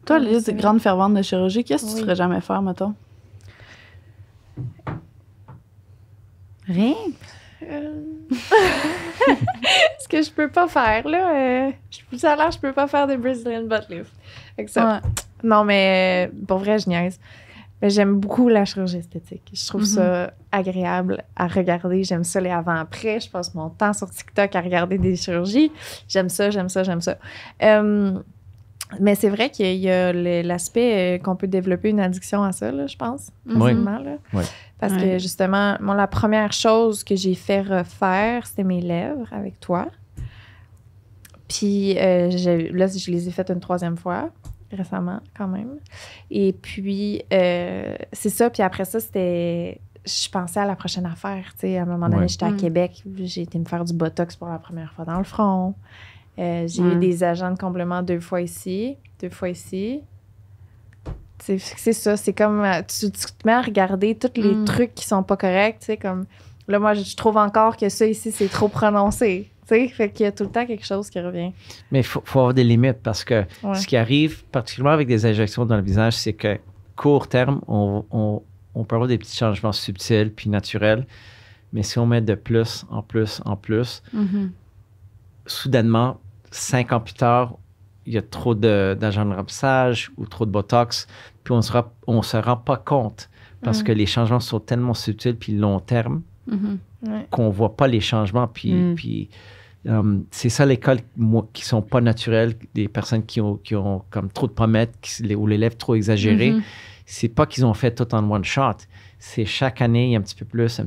toi, Lise, c'est vrai. grande fervente de chirurgie, qu'est-ce que tu Oui. ferais jamais faire, mettons? Rien? Ce que je peux pas faire, là, ça a l'air, je peux pas faire des Brazilian butt lift. Avec ça. Ouais. Non, mais pour vrai, je niaise. Mais j'aime beaucoup la chirurgie esthétique. Je trouve ça agréable à regarder. J'aime ça les avant-après. Je passe mon temps sur TikTok à regarder des chirurgies. J'aime ça. Mais c'est vrai qu'il y a l'aspect qu'on peut développer une addiction à ça, là, je pense. Oui. facilement, là. Oui. Parce que justement, moi, la première chose que j'ai fait refaire, c'était mes lèvres avec toi. Puis là, je les ai faites une 3e fois récemment, quand même. Et puis, c'est ça. Puis après ça, je pensais à la prochaine affaire. Tu sais, à un moment donné, j'étais à Québec. J'ai été me faire du Botox pour la première fois dans le front. J'ai eu des agents de complément 2 fois ici. C'est ça. C'est comme, tu te mets à regarder tous les trucs qui sont pas corrects. Tu sais, comme, là, moi, je trouve encore que ça ici, c'est trop prononcé. Tu sais, fait qu'il y a tout le temps quelque chose qui revient. Mais il faut avoir des limites parce que ce qui arrive, particulièrement avec des injections dans le visage, c'est que court terme, on peut avoir des petits changements subtils puis naturels. Mais si on met de plus en plus, soudainement, 5 ans plus tard, il y a trop d'agents de remplissage ou trop de Botox, puis on se rend pas compte parce que les changements sont tellement subtils puis long terme qu'on voit pas les changements. Puis c'est ça l'école qui sont pas naturelles, des personnes qui ont comme trop de pommettes ou les lèvres trop exagérées. C'est pas qu'ils ont fait tout en one shot. C'est chaque année, il y a un petit peu plus.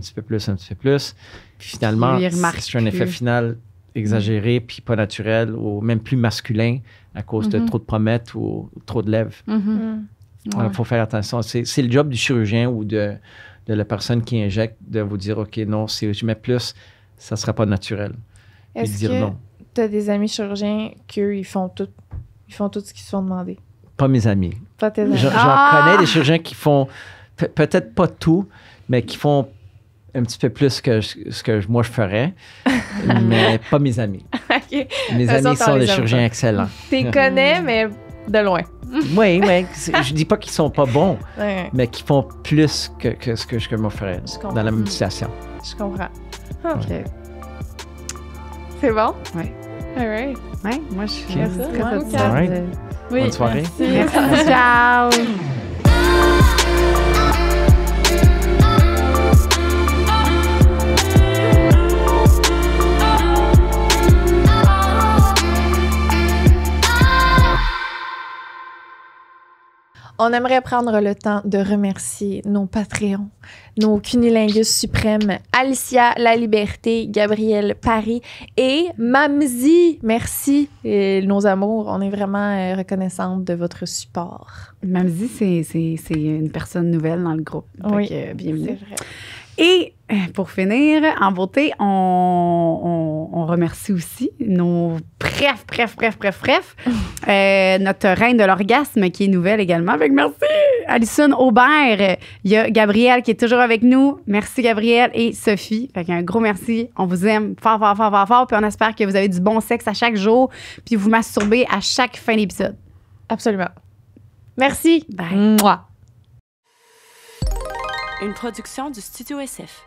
Puis finalement, c'est un effet final exagéré puis pas naturel ou même plus masculin à cause de trop de pommettes ou trop de lèvres. Il faut faire attention. C'est le job du chirurgien ou de la personne qui injecte de vous dire, OK, non, si je mets plus, ça ne sera pas naturel. Est-ce dire que non. tu as des amis chirurgiens qu'eux, ils font tout ce qu'ils se font demander? Pas mes amis. Pas tes amis. J'en connais des chirurgiens qui font peut-être pas tout, mais qui font un petit peu plus que ce que moi je ferais, mais pas mes amis. OK. Mes Eux amis autres, on sont les des aime chirurgiens pas. excellents. T'es connais, mais de loin. Oui, je dis pas qu'ils sont pas bons, Ouais, mais qu'ils font plus que ce que moi ferais Je comprends. dans la même situation. je comprends. OK. C'est bon? Oui. All right. Ouais, moi, je suis Ok. très Ouais, satisfaite. Alright. Oui, Bonne soirée. merci. Merci. Ciao. On aimerait prendre le temps de remercier nos Patreons, nos cunilingus suprêmes, Alicia La Liberté, Gabrielle Paris et Mamzi. Merci, nos amours. On est vraiment reconnaissante de votre support. Mamzi, c'est une personne nouvelle dans le groupe. Oui, Fait que, bienvenue. C'est vrai. Et pour finir, en beauté, on remercie aussi nos notre reine de l'orgasme qui est nouvelle également. Avec merci Alison Aubert. Il y a Gabrielle qui est toujours avec nous. Merci Gabrielle et Sophie. Fait qu'un gros merci. On vous aime fort, fort, fort, fort, fort. Puis on espère que vous avez du bon sexe à chaque jour. Puis vous masturbez à chaque fin d'épisode. Absolument. Merci. Bye. Mouah. Une production du Studio SF.